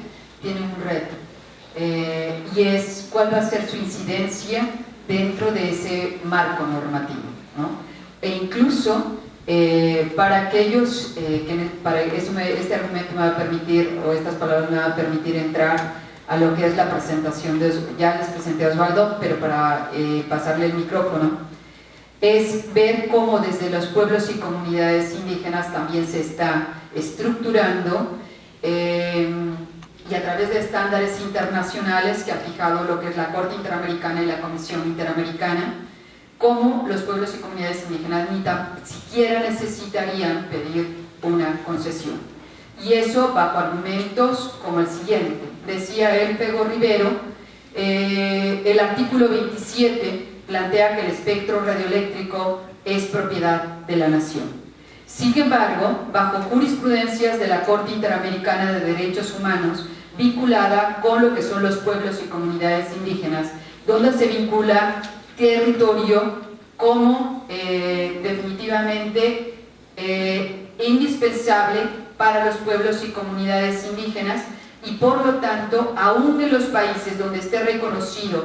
tienen un reto, y es cuál va a ser su incidencia dentro de ese marco normativo, ¿no? E incluso para aquellos para este argumento me va a permitir, o estas palabras me van a permitir entrar a lo que es la presentación de, ya les presenté a Osvaldo, pero para pasarle el micrófono, es ver cómo desde los pueblos y comunidades indígenas también se está estructurando y a través de estándares internacionales que ha fijado lo que es la Corte Interamericana y la Comisión Interamericana, cómo los pueblos y comunidades indígenas ni tan siquiera necesitarían pedir una concesión. Y eso bajo argumentos como el siguiente. Decía él, Pego Rivero, el artículo 27 plantea que el espectro radioeléctrico es propiedad de la nación. Sin embargo, bajo jurisprudencias de la Corte Interamericana de Derechos Humanos, vinculada con lo que son los pueblos y comunidades indígenas, donde se vincula territorio como definitivamente indispensable para los pueblos y comunidades indígenas, y por lo tanto, aún en los países donde esté reconocido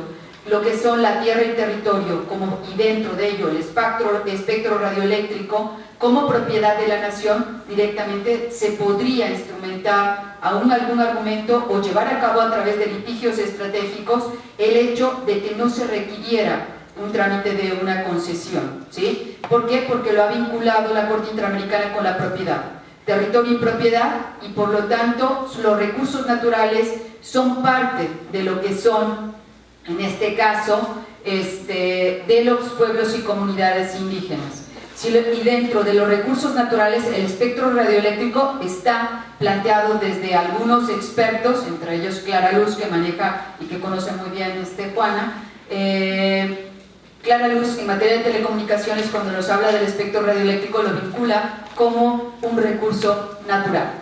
lo que son la tierra y territorio, y dentro de ello el espectro radioeléctrico como propiedad de la nación, directamente se podría instrumentar aún algún argumento o llevar a cabo a través de litigios estratégicos el hecho de que no se requiriera un trámite de una concesión, ¿sí? ¿Por qué? Porque lo ha vinculado la Corte Interamericana con la propiedad, territorio y propiedad, y por lo tanto los recursos naturales son parte de lo que son, en este caso, de los pueblos y comunidades indígenas. Y dentro de los recursos naturales, el espectro radioeléctrico está planteado desde algunos expertos, entre ellos Clara Luz, que maneja y que conoce muy bien Juana. Clara Luz, en materia de telecomunicaciones, cuando nos habla del espectro radioeléctrico, lo vincula como un recurso natural,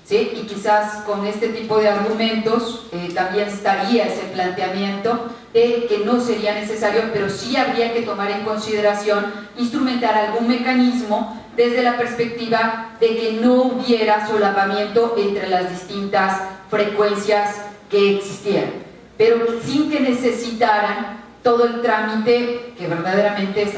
¿sí? Y quizás con este tipo de argumentos también estaría ese planteamiento de que no sería necesario, pero sí habría que tomar en consideración instrumentar algún mecanismo desde la perspectiva de que no hubiera solapamiento entre las distintas frecuencias que existieran, pero sin que necesitaran todo el trámite que verdaderamente es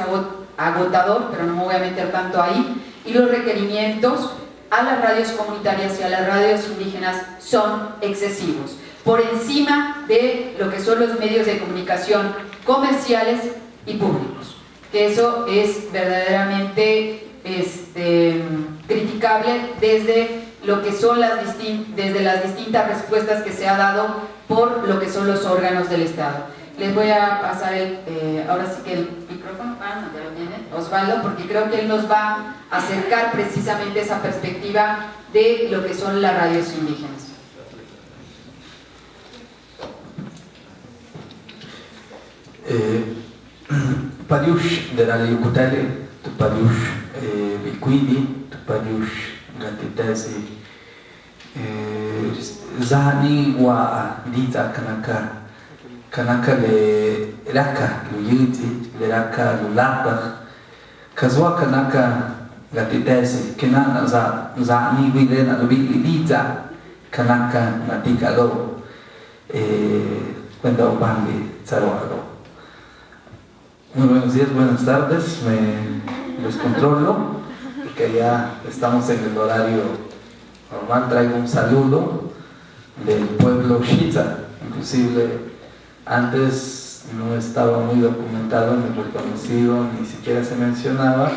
agotador, pero no me voy a meter tanto ahí, y los requerimientos a las radios comunitarias y a las radios indígenas son excesivos, por encima de lo que son los medios de comunicación comerciales y públicos, que eso es verdaderamente criticable desde lo que son desde las distintas respuestas que se ha dado por lo que son los órganos del Estado. Les voy a pasar ahora sí que el micrófono, ya lo tiene, Osvaldo, porque creo que él nos va a acercar precisamente esa perspectiva de lo que son las radios indígenas. Pariush de la Yucutale, tu Pariush Biquidi, tu Pariush Gatitesi, Zani wa Dita Kanaka le Raka, Luyuti, le Raka, Lulapa, Kazwa Kanaka Gatitesi, Kenana Zani Vilena, Lubita, Kanaka Natikalo, cuenta Obambi, Zaroalo. Muy buenos días, buenas tardes, me descontrolo porque ya estamos en el horario normal. Traigo un saludo del pueblo Xitza, inclusive antes no estaba muy documentado ni reconocido, ni siquiera se mencionaba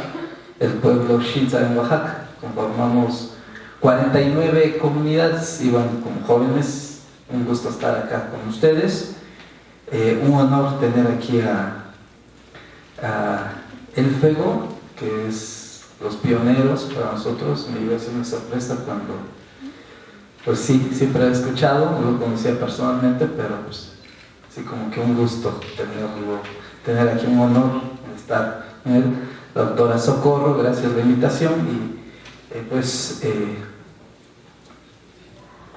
el pueblo Xitza en Oaxaca. Conformamos 49 comunidades, iban como jóvenes, un gusto estar acá con ustedes, un honor tener aquí a El Fuego, que es los pioneros para nosotros. Me iba a hacer una sorpresa cuando, pues sí, siempre he escuchado, no lo conocía personalmente, pero pues sí, como que un gusto tener aquí, un honor estar con él. La doctora Socorro, gracias por la invitación, y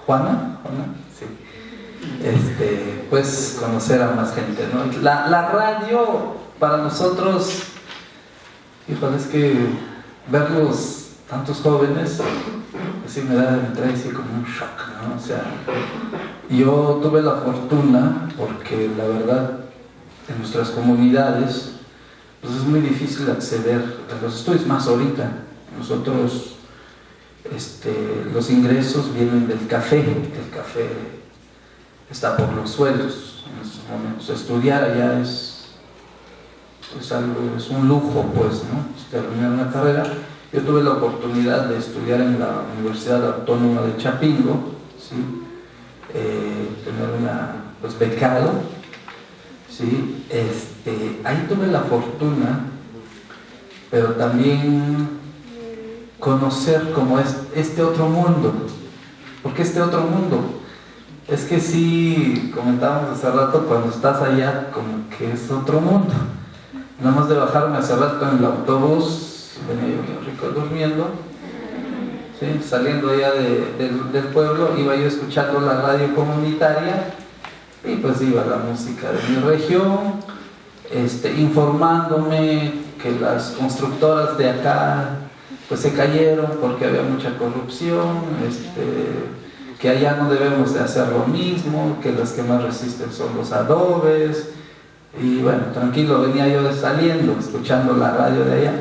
Juana, sí, pues conocer a más gente, ¿no? La radio para nosotros, híjole, es que verlos tantos jóvenes, así me trae así como un shock, ¿no? O sea, yo tuve la fortuna, porque la verdad, en nuestras comunidades, pues es muy difícil acceder a los estudios, más ahorita. Nosotros, los ingresos vienen del café, el café está por los suelos en estos momentos. Estudiar allá es un lujo, pues, ¿no? Terminar una carrera. Yo tuve la oportunidad de estudiar en la Universidad Autónoma de Chapingo, ¿sí? Tener becado, ¿sí? Ahí tuve la fortuna, pero también conocer como este otro mundo. ¿Por qué este otro mundo? Es que sí, comentábamos hace rato, cuando estás allá, como que es otro mundo. Nada más de bajarme hace rato en el autobús, venía yo bien rico durmiendo, ¿sí? Saliendo ya del pueblo, iba yo escuchando la radio comunitaria, y pues iba la música de mi región, informándome que las constructoras de acá pues se cayeron porque había mucha corrupción, que allá no debemos de hacer lo mismo, que las que más resisten son los adobes. Y bueno, tranquilo, venía yo saliendo, escuchando la radio de allá.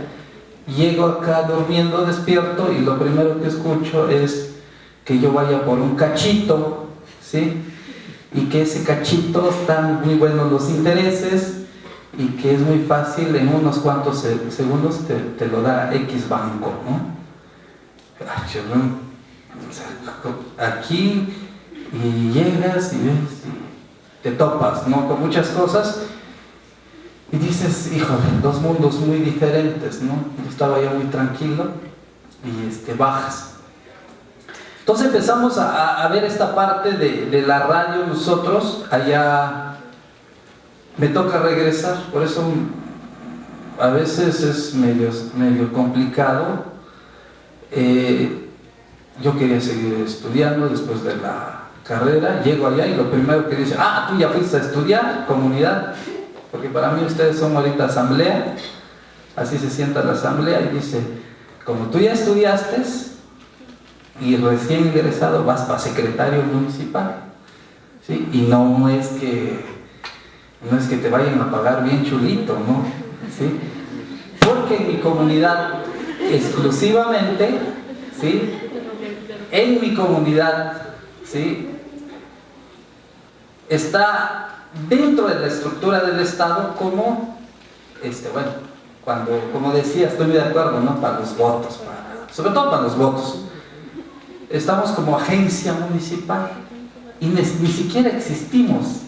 Llego acá durmiendo, despierto, y lo primero que escucho es que yo vaya por un cachito, ¿sí? Y que ese cachito están muy buenos los intereses, y que es muy fácil, en unos cuantos segundos te lo da X banco, ¿no? Aquí, y llegas y ves, y te topas, ¿no? Con muchas cosas. Y dices, híjole, dos mundos muy diferentes, ¿no? Yo estaba ya muy tranquilo y bajas. Entonces empezamos a ver esta parte de la radio nosotros. Allá me toca regresar, por eso a veces es medio complicado. Yo quería seguir estudiando después de la carrera. Llego allá y lo primero que dice, tú ya fuiste a estudiar, comunidad. Porque para mí ustedes son ahorita asamblea, así se sienta la asamblea, y dice, como tú ya estudiaste y recién ingresado, vas para secretario municipal, ¿sí? Y no es que te vayan a pagar bien chulito, ¿no? ¿Sí? Porque en mi comunidad, exclusivamente, ¿sí? En mi comunidad, ¿sí? Está dentro de la estructura del Estado como, como decía, estoy muy de acuerdo, ¿no? Para los votos, sobre todo para los votos. Estamos como agencia municipal y ni siquiera existimos.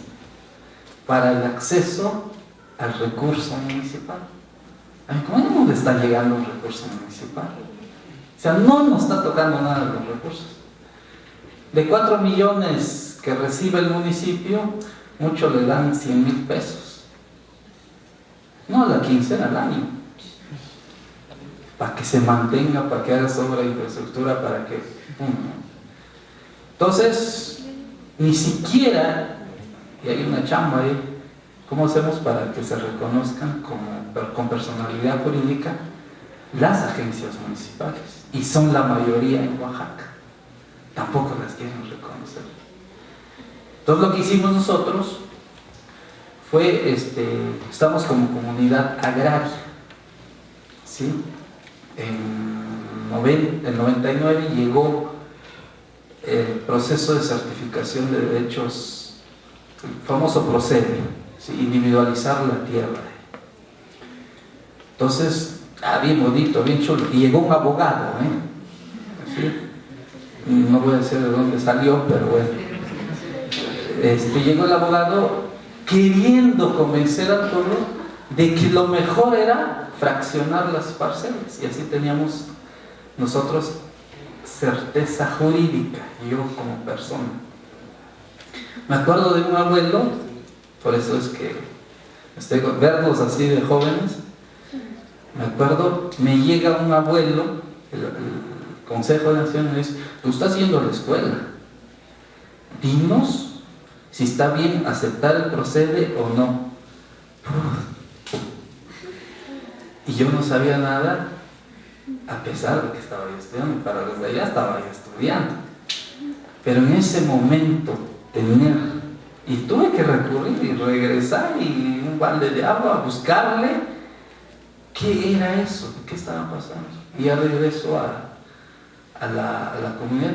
para el acceso al recurso municipal. ¿Cómo no le está llegando un recurso municipal? O sea, no nos está tocando nada de los recursos. De 4 millones que recibe el municipio, muchos le dan 100,000 pesos. No a la quincena, al año. Para que se mantenga, para que haga obra de infraestructura, para que... Entonces, ni siquiera, y hay una chamba ahí, ¿cómo hacemos para que se reconozcan con personalidad jurídica las agencias municipales? Y son la mayoría en Oaxaca. Tampoco las quieren reconocer. Entonces lo que hicimos nosotros fue, estamos como comunidad agraria, ¿sí? En el 99 llegó el proceso de certificación de derechos, el famoso procede, ¿sí? Individualizar la tierra. Entonces, bien bonito, bien chulo, y llegó un abogado, ¿sí? No voy a decir de dónde salió, pero bueno, llegó el abogado queriendo convencer al pueblo de que lo mejor era fraccionar las parcelas, y así teníamos nosotros certeza jurídica, yo como persona. Me acuerdo de un abuelo, por eso es que vernos así de jóvenes, me acuerdo, me llega un abuelo, el Consejo de Nación, me dice: tú estás yendo a la escuela, dinos si está bien aceptar el procede o no. Y yo no sabía nada, a pesar de que estaba yo estudiando, para los de allá estaba yo estudiando. Pero en ese momento, y tuve que recurrir y regresar y un balde de agua a buscarle qué era eso, qué estaba pasando. Y ya regreso a la comunidad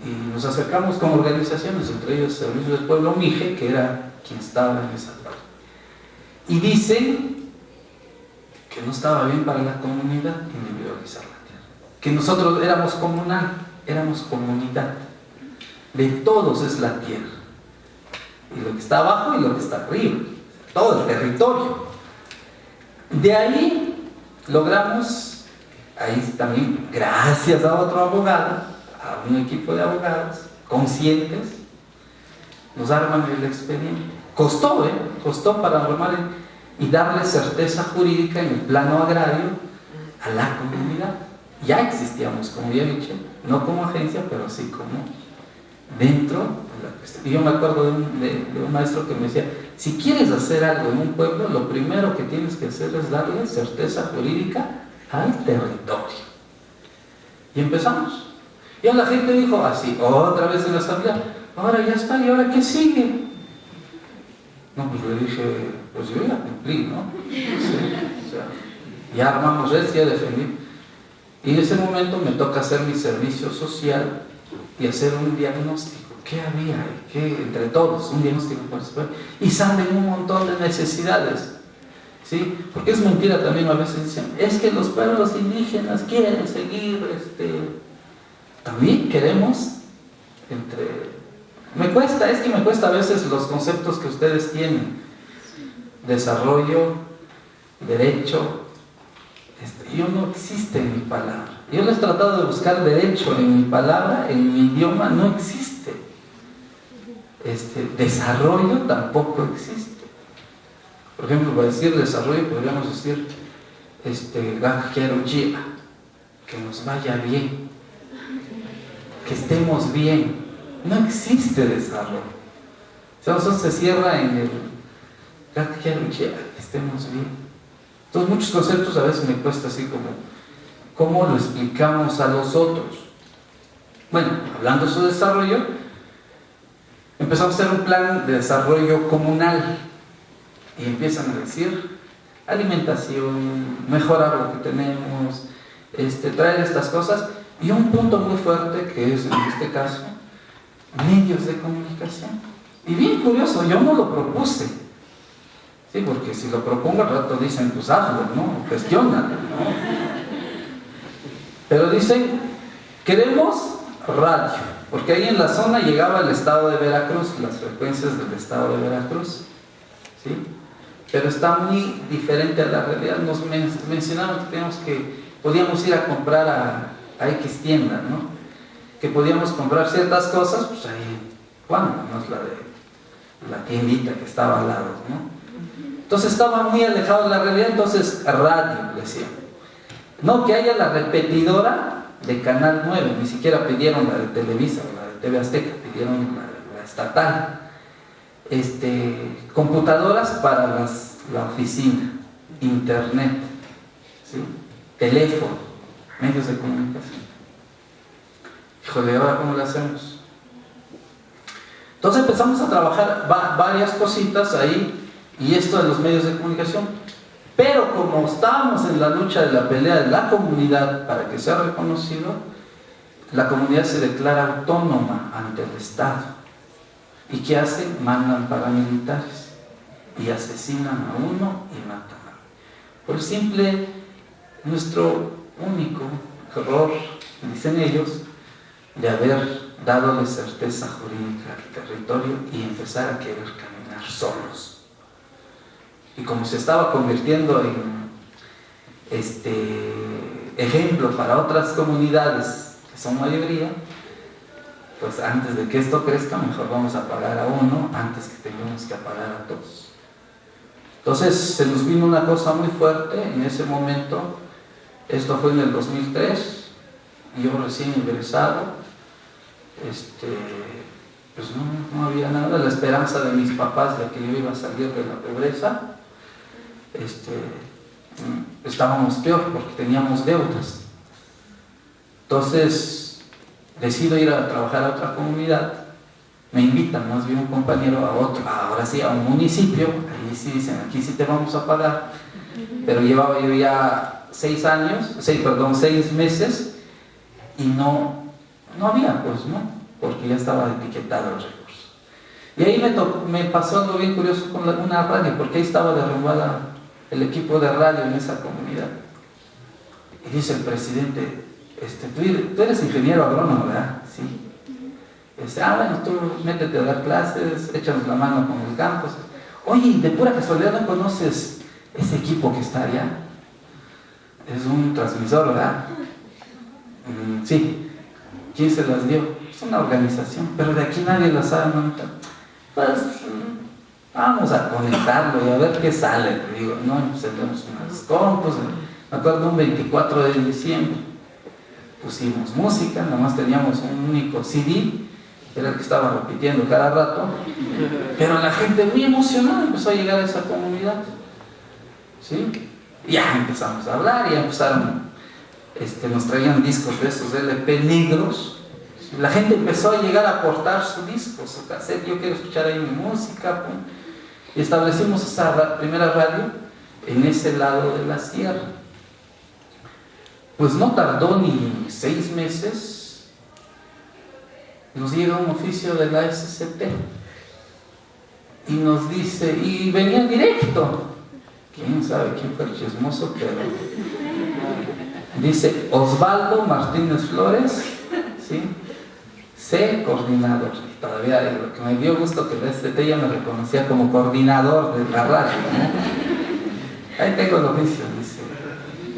y nos acercamos con organizaciones, entre ellos Servicio del Pueblo Mije, que era quien estaba en esa parte. Y dicen que no estaba bien para la comunidad individualizar la tierra, que nosotros éramos comunal, éramos comunidad, de todos es la tierra, y lo que está abajo y lo que está arriba, todo el territorio. De ahí logramos, ahí también gracias a otro abogado, a un equipo de abogados conscientes, nos arman el expediente. Costó para armar y darle certeza jurídica en el plano agrario a la comunidad. Ya existíamos, como ya he dicho, no como agencia, pero sí como dentro de la cuestión. Y yo me acuerdo de un maestro que me decía: si quieres hacer algo en un pueblo, lo primero que tienes que hacer es darle certeza jurídica al territorio. Y empezamos. Y la gente dijo así, otra vez en la asamblea: ahora ya está, ¿y ahora qué sigue? No, pues le dije: pues yo ya cumplí, ¿no? Sí, o sea, ya armamos esto, ya defendí. Y en ese momento me toca hacer mi servicio social y hacer un diagnóstico. ¿Qué había? ¿Qué, entre todos? Un diagnóstico. Y salen un montón de necesidades, ¿sí? Porque es mentira también, a veces dicen: es que los pueblos indígenas quieren seguir, también queremos, me cuesta a veces los conceptos que ustedes tienen: desarrollo, derecho. Yo no existe en mi palabra. Yo les he tratado de buscar derecho en mi palabra, en mi idioma no existe. Desarrollo tampoco existe. Por ejemplo, para decir desarrollo podríamos decir que nos vaya bien, que estemos bien. No existe desarrollo. O sea, eso se cierra en el que estemos bien. Entonces muchos conceptos a veces me cuesta así como ¿cómo lo explicamos a los otros? Bueno, hablando de su desarrollo, empezamos a hacer un plan de desarrollo comunal y empiezan a decir alimentación, mejorar lo que tenemos, traer estas cosas, y un punto muy fuerte que es en este caso medios de comunicación. Y bien curioso, yo no lo propuse, sí, porque si lo propongo al rato dicen: pues hazlo, ¿no? Gestiónalo, ¿no? Pero dicen: queremos radio, porque ahí en la zona llegaba el estado de Veracruz, las frecuencias del estado de Veracruz. ¿sí? Pero está muy diferente a la realidad. Nos mencionaron que podíamos ir a comprar a X tienda, ¿no? Que podíamos comprar ciertas cosas, pues ahí, ¿cuándo? No es la tiendita que estaba al lado, ¿no? Entonces estaba muy alejado de la realidad. Entonces radio, decía. No que haya la repetidora de Canal 9, ni siquiera pidieron la de Televisa o la de TV Azteca, pidieron la estatal. Computadoras para la oficina, internet, ¿sí? Teléfono, medios de comunicación. Híjole, ¿ahora cómo lo hacemos? Entonces empezamos a trabajar varias cositas ahí, y esto de los medios de comunicación. Pero como estábamos en la lucha de la pelea de la comunidad para que sea reconocido, la comunidad se declara autónoma ante el Estado. ¿Y qué hacen? Mandan paramilitares y asesinan a uno y matan a otro. Por simple, nuestro único error, dicen ellos, de haber dado certeza jurídica al territorio y empezar a querer caminar solos. Y como se estaba convirtiendo en ejemplo para otras comunidades que son mayoría, pues antes de que esto crezca, mejor vamos a pagar a uno antes que tengamos que pagar a todos. Entonces se nos vino una cosa muy fuerte en ese momento. Esto fue en el 2003, yo recién ingresado, pues no había nada, la esperanza de mis papás de que yo iba a salir de la pobreza. Estábamos peor porque teníamos deudas. Entonces decido ir a trabajar a otra comunidad. Me invitan más bien un compañero a otro, ahora sí, a un municipio. Ahí sí dicen, aquí sí te vamos a pagar. Pero llevaba yo ya 6 meses y no había, pues, ¿no? Porque ya estaba etiquetado el recurso. Y ahí me pasó algo bien curioso con una radio, porque ahí estaba derrumbada el equipo de radio en esa comunidad. Y dice el presidente, tú eres ingeniero agrónomo, ¿verdad? Sí. Bueno, tú métete a dar clases, échanos la mano con los campos. Oye, de pura casualidad, ¿no conoces ese equipo que está allá? Es un transmisor, ¿verdad? Sí. ¿Quién se las dio? Es una organización, pero de aquí nadie la sabe montar. Pues vamos a conectarlo y a ver qué sale. Le digo, no, pues tenemos unas compos. Me acuerdo un 24 de diciembre. Pusimos música, nada más teníamos un único CD, era el que estaba repitiendo cada rato, pero la gente muy emocionada empezó a llegar a esa comunidad, ¿sí? Y ya empezamos a hablar, y ya empezaron, nos traían discos de esos LP negros, la gente empezó a llegar a aportar su disco, su cassette, yo quiero escuchar ahí mi música, pum. Y establecimos esa primera radio en ese lado de la sierra. Pues no tardó ni 6 meses, nos llega un oficio de la SCT y nos dice, y venía directo, quién sabe quién fue el chismoso, pero dice Osvaldo Martínez Flores, ¿sí? C, coordinador. Y todavía lo que me dio gusto que la SCT ya me reconocía como coordinador de la radio, ¿no? Ahí tengo el oficio, dice.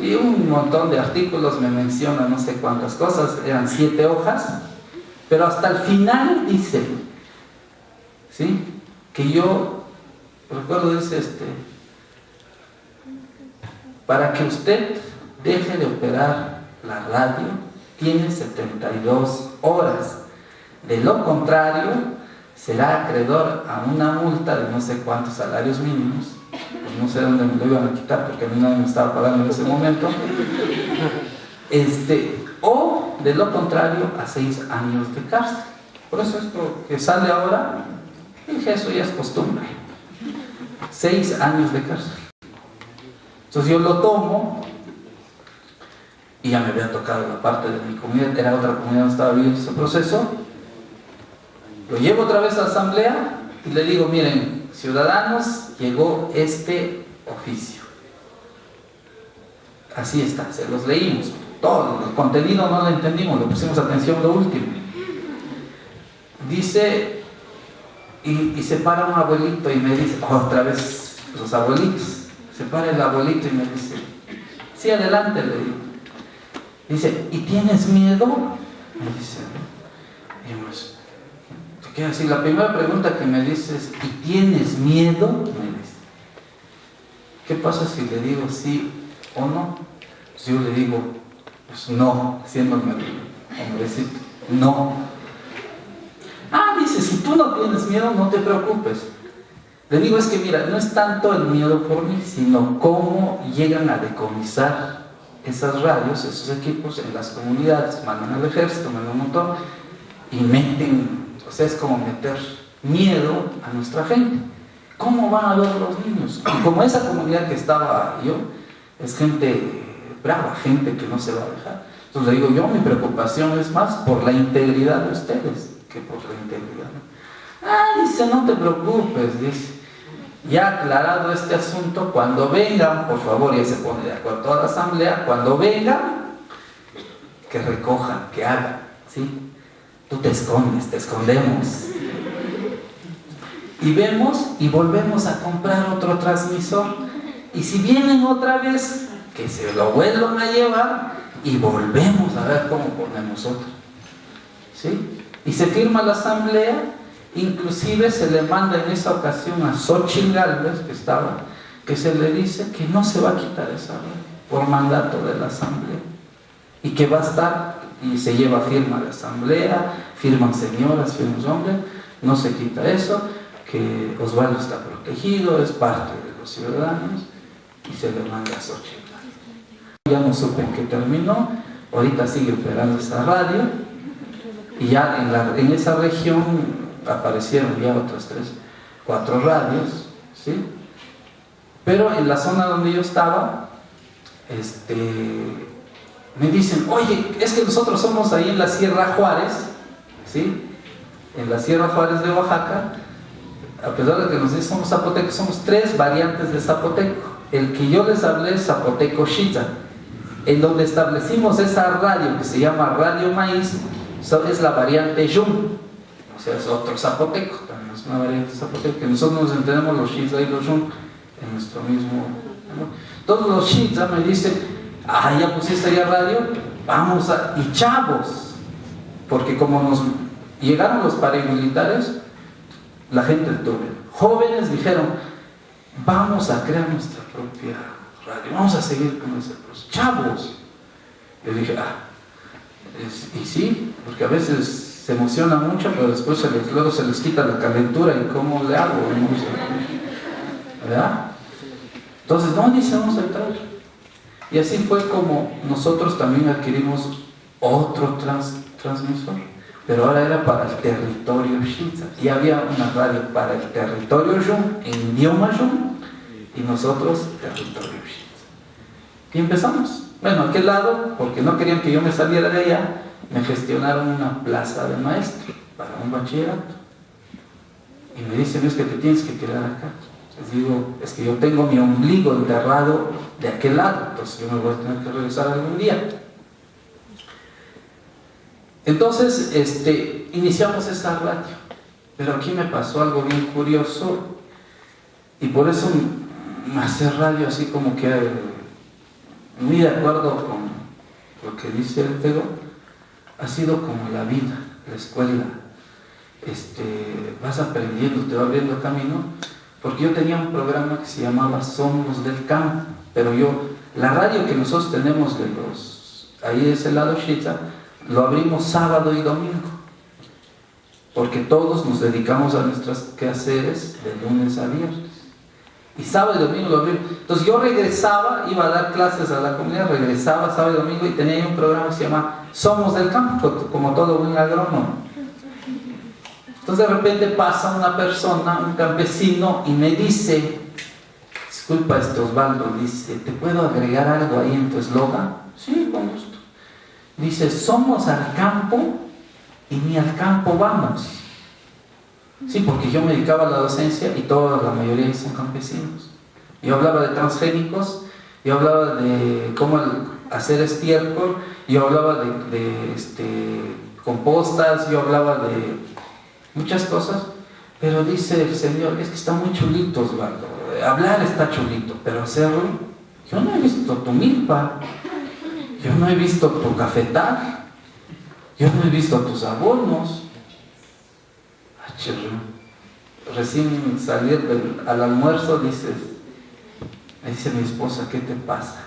Y un montón de artículos, me menciona no sé cuántas cosas, eran 7 hojas, pero hasta el final dice, ¿sí? Que yo, recuerdo, dice para que usted deje de operar la radio, tiene 72 horas. De lo contrario, será acreedor a una multa de no sé cuántos salarios mínimos. Pues no sé dónde me lo iban a quitar porque a mí nadie me estaba pagando en ese momento, o de lo contrario a 6 años de cárcel. Por eso esto que sale ahora, dije, eso ya es costumbre, 6 años de cárcel. Entonces yo lo tomo y ya me había tocado la parte de mi comunidad, era otra comunidad donde estaba viviendo ese proceso. Lo llevo otra vez a la asamblea y le digo, miren, ciudadanos, llegó este oficio. Así está, se los leímos. Todo el contenido no lo entendimos, le pusimos atención lo último. Dice Y se para un abuelito y me dice, otra vez los abuelitos, se para el abuelito y me dice, sí, adelante, le digo. Dice, ¿y tienes miedo? Me dice, y pues, te queda así, la primera pregunta que me dice es, ¿y tienes miedo? Me dice, ¿qué pasa si le digo sí o no? Pues yo le digo, pues no, haciéndome hombrecito, no. Ah, dice, si tú no tienes miedo, no te preocupes. Le digo, es que mira, no es tanto el miedo por mí, sino cómo llegan a decomisar esas radios, esos equipos en las comunidades, mandan al ejército, mandan un montón, y meten, o sea, es como meter miedo a nuestra gente. ¿Cómo van a ver los niños? Y como esa comunidad que estaba yo, es gente brava, gente que no se va a dejar. Entonces le digo, yo mi preocupación es más por la integridad de ustedes que por la integridad. Ah, dice, no te preocupes, dice. Ya aclarado este asunto, cuando vengan, por favor, ya se pone de acuerdo toda la asamblea, cuando vengan, que recojan, que hagan, ¿sí? Tú te escondes, te escondemos. Y vemos y volvemos a comprar otro transmisor. Y si vienen otra vez, que se lo vuelvan a llevar y volvemos a ver cómo ponemos otro. ¿Sí? Y se firma la asamblea, inclusive se le manda en esa ocasión a Xochitl Gálvez, que estaba, que se le dice que no se va a quitar esa ley por mandato de la asamblea y que va a estar, y se lleva firma a la asamblea, firman señoras, firman hombres, no se quita eso, que Osvaldo está protegido, es parte de los ciudadanos, y se le manda a Xochitl. Ya no supe en qué terminó, ahorita sigue operando esa radio. Y ya en esa región aparecieron ya otras 3, 4 radios, ¿sí? Pero en la zona donde yo estaba, me dicen, oye, es que nosotros somos ahí en la Sierra Juárez, ¿sí? En la Sierra Juárez de Oaxaca, a pesar de que nos dicen somos zapotecos, somos 3 variantes de zapoteco. El que yo les hablé es zapoteco Xitza, en donde establecimos esa radio que se llama Radio Maíz. Es la variante Yum, o sea, es otro zapoteco, también es una variante zapoteco, que nosotros nos entendemos los Xitza y los Yum en nuestro mismo, ¿no? Todos los Xitza me dicen, ah, ya pusiste ya radio, vamos a, y chavos, porque como nos llegaron los paramilitares, la gente tuve, jóvenes dijeron, vamos a crear nuestra propia radio, vamos a seguir con ese proceso, chavos. Yo dije, y sí, porque a veces se emociona mucho, pero después luego se les quita la calentura y cómo le hago, ¿verdad? Entonces, no, dice, vamos a entrar. Y así fue como nosotros también adquirimos otro transmisor, pero ahora era para el territorio Xitza, y había una radio para el territorio Yum, en idioma Yum, y nosotros territorio Xitza. Y empezamos. Bueno, aquel lado, porque no querían que yo me saliera de allá, me gestionaron una plaza de maestro para un bachillerato. Y me dicen, es que te tienes que quedar acá. Les digo, es que yo tengo mi ombligo enterrado de aquel lado, entonces yo me voy a tener que regresar algún día. Entonces, iniciamos esa radio. Pero aquí me pasó algo bien curioso, y por eso hacer radio así como que muy de acuerdo con lo que dice el Tego, ha sido como la vida, la escuela. Vas aprendiendo, te va abriendo camino, porque yo tenía un programa que se llamaba Somos del Campo, pero la radio que nosotros tenemos ahí de ese lado Xitza, lo abrimos sábado y domingo, porque todos nos dedicamos a nuestros quehaceres de lunes a viernes. Y sábado y domingo lo abrimos. Entonces yo regresaba, iba a dar clases a la comunidad, regresaba sábado y domingo y tenía un programa que se llama Somos del Campo, como todo buen agrónomo. Entonces de repente pasa una persona, un campesino, y me dice, disculpa Osvaldo, dice, ¿te puedo agregar algo ahí en tu eslogan? Sí, con gusto. Dice, somos al campo y ni al campo vamos. Sí, porque yo me dedicaba a la docencia y la mayoría son campesinos. Yo hablaba de transgénicos, yo hablaba de cómo hacer estiércol, yo hablaba de compostas, yo hablaba de muchas cosas, Pero dice el Señor, es que está muy chulito, Osvaldo. Hablar está chulito, pero hacerlo, yo no he visto tu milpa, yo no he visto tu cafetal, yo no he visto tus abonos. Recién salir al almuerzo me dice mi esposa, ¿qué te pasa?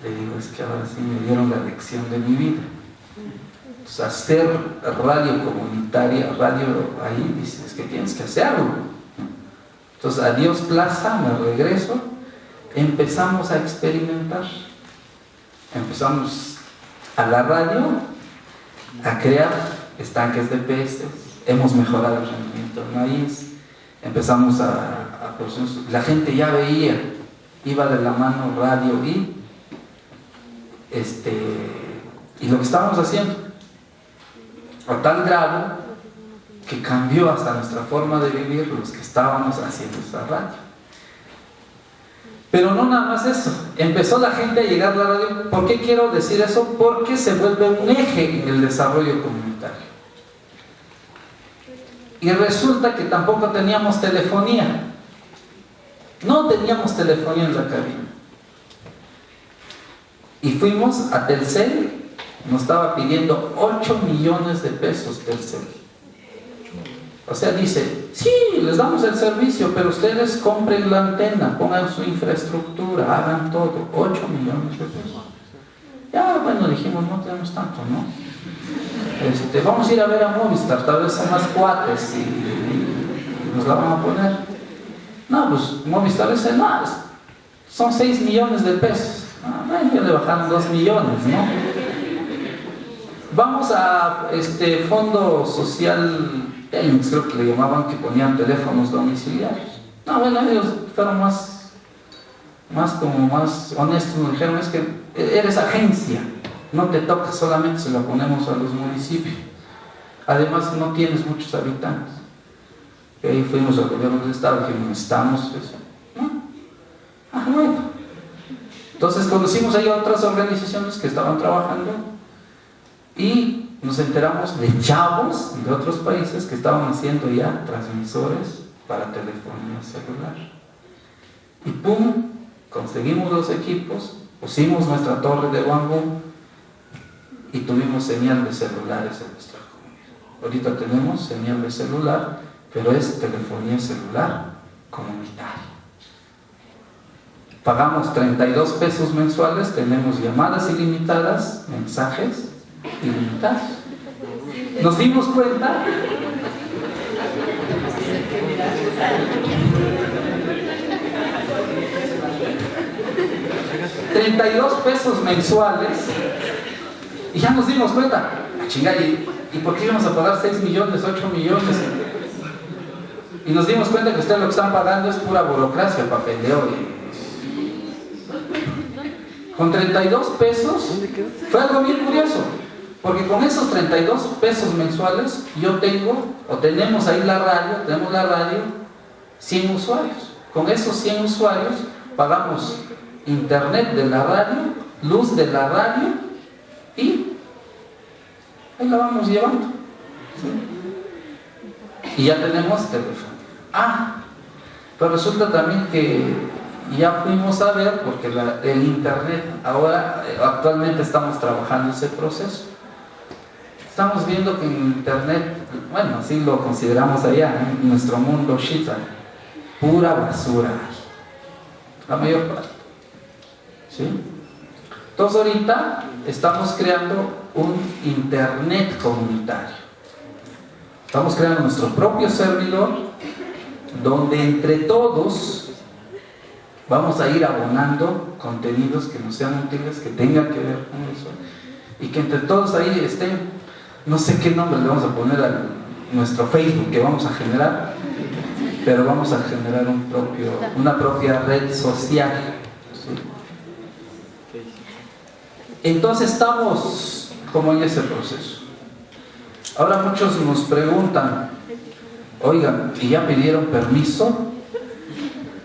Le digo, es que ahora sí me dieron la lección de mi vida. Entonces, hacer radio comunitaria, radio ahí, dices que tienes que hacerlo. Entonces, a Dios plaza, me regreso, empezamos a experimentar. Empezamos a la radio a crear estanques de peces, hemos mejorado el rendimiento del maíz, empezamos a la gente ya veía, iba de la mano radio y lo que estábamos haciendo, a tal grado que cambió hasta nuestra forma de vivir los que estábamos haciendo esta radio. Pero no nada más eso, empezó la gente a llegar a la radio. ¿Por qué quiero decir eso? Porque se vuelve un eje en el desarrollo comunitario. Y resulta que tampoco teníamos telefonía. No teníamos telefonía en la cabina. Y fuimos a Telcel, nos estaba pidiendo 8 millones de pesos Telcel. O sea, dice, sí, les damos el servicio, pero ustedes compren la antena, pongan su infraestructura, hagan todo, 8 millones de pesos. Ya, bueno, dijimos, no tenemos tanto, ¿no? Vamos a ir a ver a Movistar, tal vez son más cuates y nos la van a poner. No, pues Movistar dice, no, son 6 millones de pesos. Bueno, ya le bajaron 2 millones, ¿no? Vamos a Fondo Social, creo que le llamaban, que ponían teléfonos domiciliarios. No, bueno, ellos fueron más honestos, nos dijeron, es que eres agencia, no te toca, solamente se la ponemos a los municipios. Además, no tienes muchos habitantes. Y ahí fuimos al gobierno del estado, dijimos, necesitamos eso. ¿No? Bueno. Entonces conocimos ahí a otras organizaciones que estaban trabajando y nos enteramos de chavos de otros países que estaban haciendo ya transmisores para telefonía celular. Y ¡pum! Conseguimos los equipos, pusimos nuestra torre de bambú y tuvimos señal de celulares en nuestra comunidad. Ahorita tenemos señal de celular, pero es telefonía celular comunitaria. Pagamos 32 pesos mensuales, tenemos llamadas ilimitadas, mensajes ilimitados. Nos dimos cuenta $32 pesos mensuales y ya nos dimos cuenta, chingada, ¿y por qué íbamos a pagar 6 millones, 8 millones? Y nos dimos cuenta que ustedes lo que están pagando es pura burocracia, papeleo. Con 32 pesos fue algo bien curioso, porque con esos 32 pesos mensuales yo tenemos ahí tenemos la radio, 100 usuarios. Con esos 100 usuarios pagamos internet de la radio, luz de la radio y ahí la vamos llevando. ¿Sí? Y ya tenemos teléfono. Pero resulta también que ya fuimos a ver, porque el internet, actualmente estamos trabajando ese proceso. Estamos viendo que en internet, bueno, así lo consideramos allá, en nuestro mundo shita, pura basura hay, la mayor parte. ¿Sí? Entonces ahorita estamos creando un internet comunitario. Estamos creando nuestro propio servidor, donde entre todos vamos a ir abonando contenidos que nos sean útiles, que tengan que ver con eso, y que entre todos ahí estén, no sé qué nombre le vamos a poner a nuestro Facebook que vamos a generar, pero vamos a generar una propia red social. ¿Sí? Entonces estamos como en ese proceso. Ahora muchos nos preguntan, oigan, ¿y ya pidieron permiso?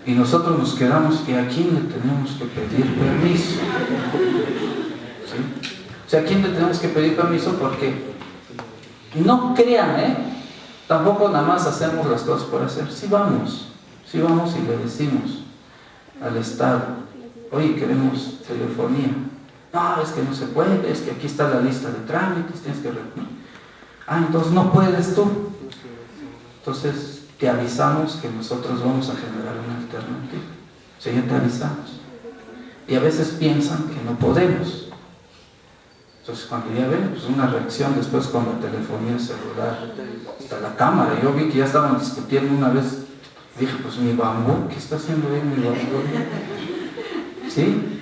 Y nosotros nos quedamos, ¿y a quién le tenemos que pedir permiso? ¿Sí? O sea, ¿a quién le tenemos que pedir permiso? Porque no crean, Tampoco nada más hacemos las cosas por hacer. Sí vamos y le decimos al Estado, oye, queremos telefonía. No, es que no se puede, es que aquí está la lista de trámites, tienes que... entonces no puedes tú. Entonces te avisamos que nosotros vamos a generar una alternativa. O sea, ya te avisamos. Y a veces piensan que no podemos. Entonces cuando ya ven, pues una reacción después con la telefonía celular, hasta la cámara. Yo vi que ya estaban discutiendo una vez. Dije, pues mi bambú, ¿qué está haciendo ahí mi bambú? ¿Sí?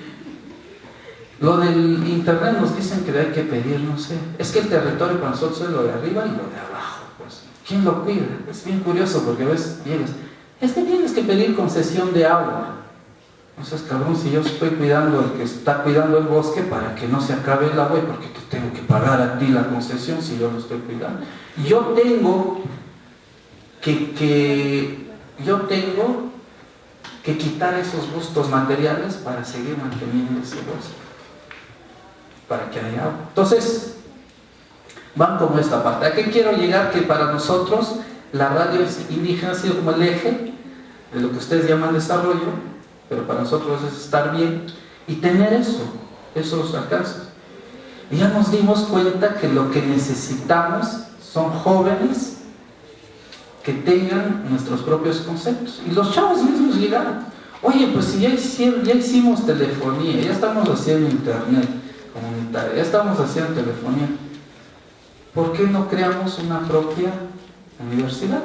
Lo del internet nos dicen que hay que pedir, no sé. Es que el territorio para nosotros es lo de arriba y lo de abajo. Pues, ¿quién lo cuida? Es bien curioso porque a veces llegas. Es que tienes que pedir concesión de agua. No seas cabrón, si yo estoy cuidando el que está cuidando el bosque para que no se acabe el agua, y porque te tengo que pagar a ti la concesión si yo lo estoy cuidando. Y yo tengo que quitar esos gustos materiales para seguir manteniendo ese bosque, para que haya agua. Entonces, van como esta parte. ¿A qué quiero llegar? Que para nosotros la radio indígena ha sido como el eje de lo que ustedes llaman desarrollo, pero para nosotros es estar bien y tener esos alcances. Y ya nos dimos cuenta que lo que necesitamos son jóvenes que tengan nuestros propios conceptos. Y los chavos mismos llegaron. Oye, pues si ya hicimos telefonía, ya estamos haciendo internet comunitaria, ya estamos haciendo telefonía, ¿por qué no creamos una propia universidad?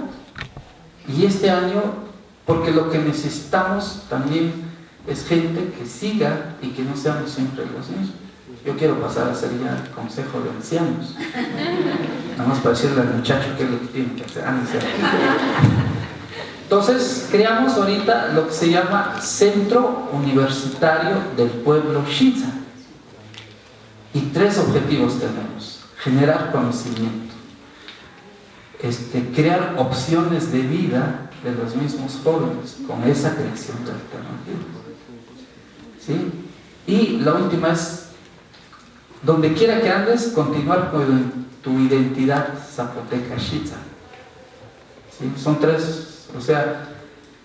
Y este año, porque lo que necesitamos también es gente que siga y que no seamos siempre los mismos. Yo quiero pasar a ser ya el consejo de ancianos, nada más para decirle al muchacho qué es lo que tiene que hacer. Entonces creamos ahorita lo que se llama Centro Universitario del Pueblo Xinza, y 3 objetivos tenemos: generar conocimiento, crear opciones de vida de los mismos jóvenes con esa creación de alternativas, ¿sí? Y la última es, donde quiera que andes, continuar con tu identidad zapoteca Xitza, ¿sí? Son 3. O sea,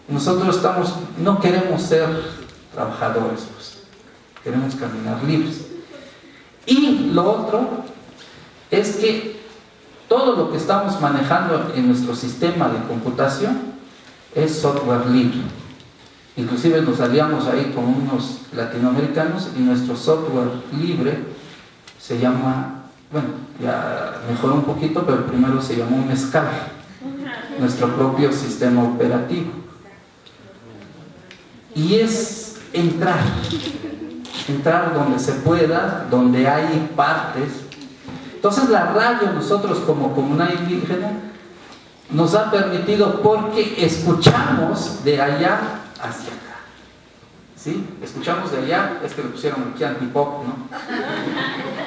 nosotros no queremos ser trabajadores, pues, queremos caminar libres. Y lo otro es que todo lo que estamos manejando en nuestro sistema de computación es software libre. Inclusive nos aliamos ahí con unos latinoamericanos y nuestro software libre se llama, bueno, ya mejoró un poquito, pero primero se llamó Mezcal, nuestro propio sistema operativo. Y es entrar donde se pueda, donde hay partes. Entonces la radio, nosotros como comunidad indígena, nos ha permitido, porque escuchamos de allá hacia acá, ¿sí? Escuchamos de allá, es que le pusieron aquí antipop, ¿no?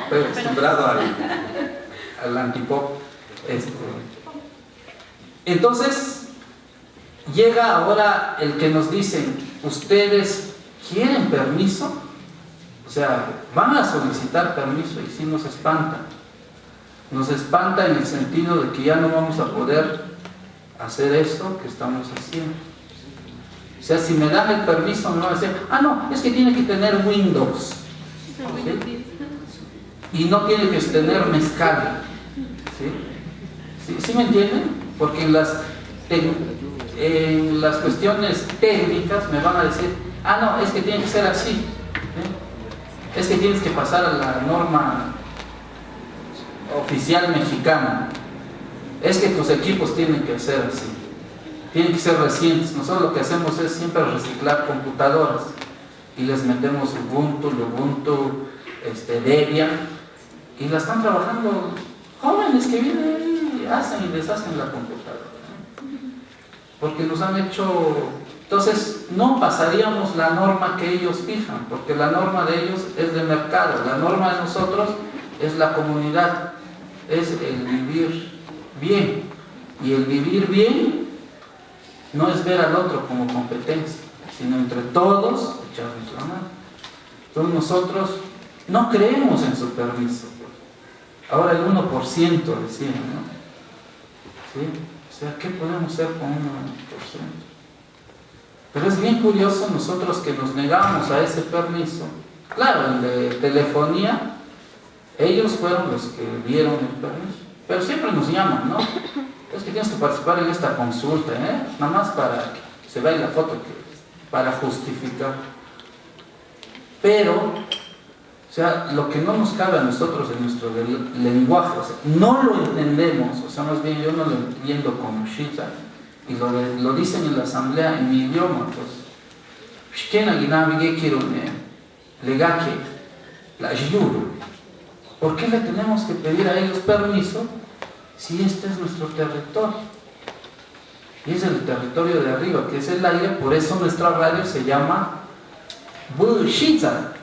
Estoy acostumbrado al antipop. Entonces llega ahora el que nos dicen, ¿ustedes quieren permiso? O sea, van a solicitar permiso, y sí nos espanta. Nos espanta en el sentido de que ya no vamos a poder hacer esto que estamos haciendo. O sea, si me dan el permiso me van a decir, no, es que tiene que tener Windows, ¿sí? Y no tiene que tener Mezcal, ¿sí? ¿Sí me entienden? Porque en las cuestiones técnicas me van a decir, no, es que tiene que ser así, ¿sí? Es que tienes que pasar a la norma oficial mexicana, es que tus equipos tienen que ser así, tienen que ser recientes. Nosotros lo que hacemos es siempre reciclar computadoras y les metemos Ubuntu, Debian, y la están trabajando jóvenes que vienen y hacen y deshacen la computadora, porque nos han hecho. Entonces no pasaríamos la norma que ellos fijan, porque la norma de ellos es de mercado, la norma de nosotros es la comunidad, es el vivir bien. Y el vivir bien no es ver al otro como competencia, sino entre todos echarnos la mano. Entonces nosotros no creemos en su permiso. Ahora el 1% decían, ¿no? ¿Sí? sea, ¿qué podemos hacer con 1%? Pero es bien curioso nosotros que nos negamos a ese permiso. Claro, el de telefonía, ellos fueron los que dieron el permiso. Pero siempre nos llaman, ¿no? Es que tienes que participar en esta consulta, nada más para que se vea la foto, para justificar. Pero, o sea, lo que no nos cabe a nosotros en nuestro lenguaje, o sea, no lo entendemos, o sea, más bien yo no lo entiendo como Shita, y lo dicen en la asamblea en mi idioma, pues, ¿por qué le tenemos que pedir a ellos permiso si este es nuestro territorio? Y es el territorio de arriba, que es el aire, por eso nuestra radio se llama Bushita.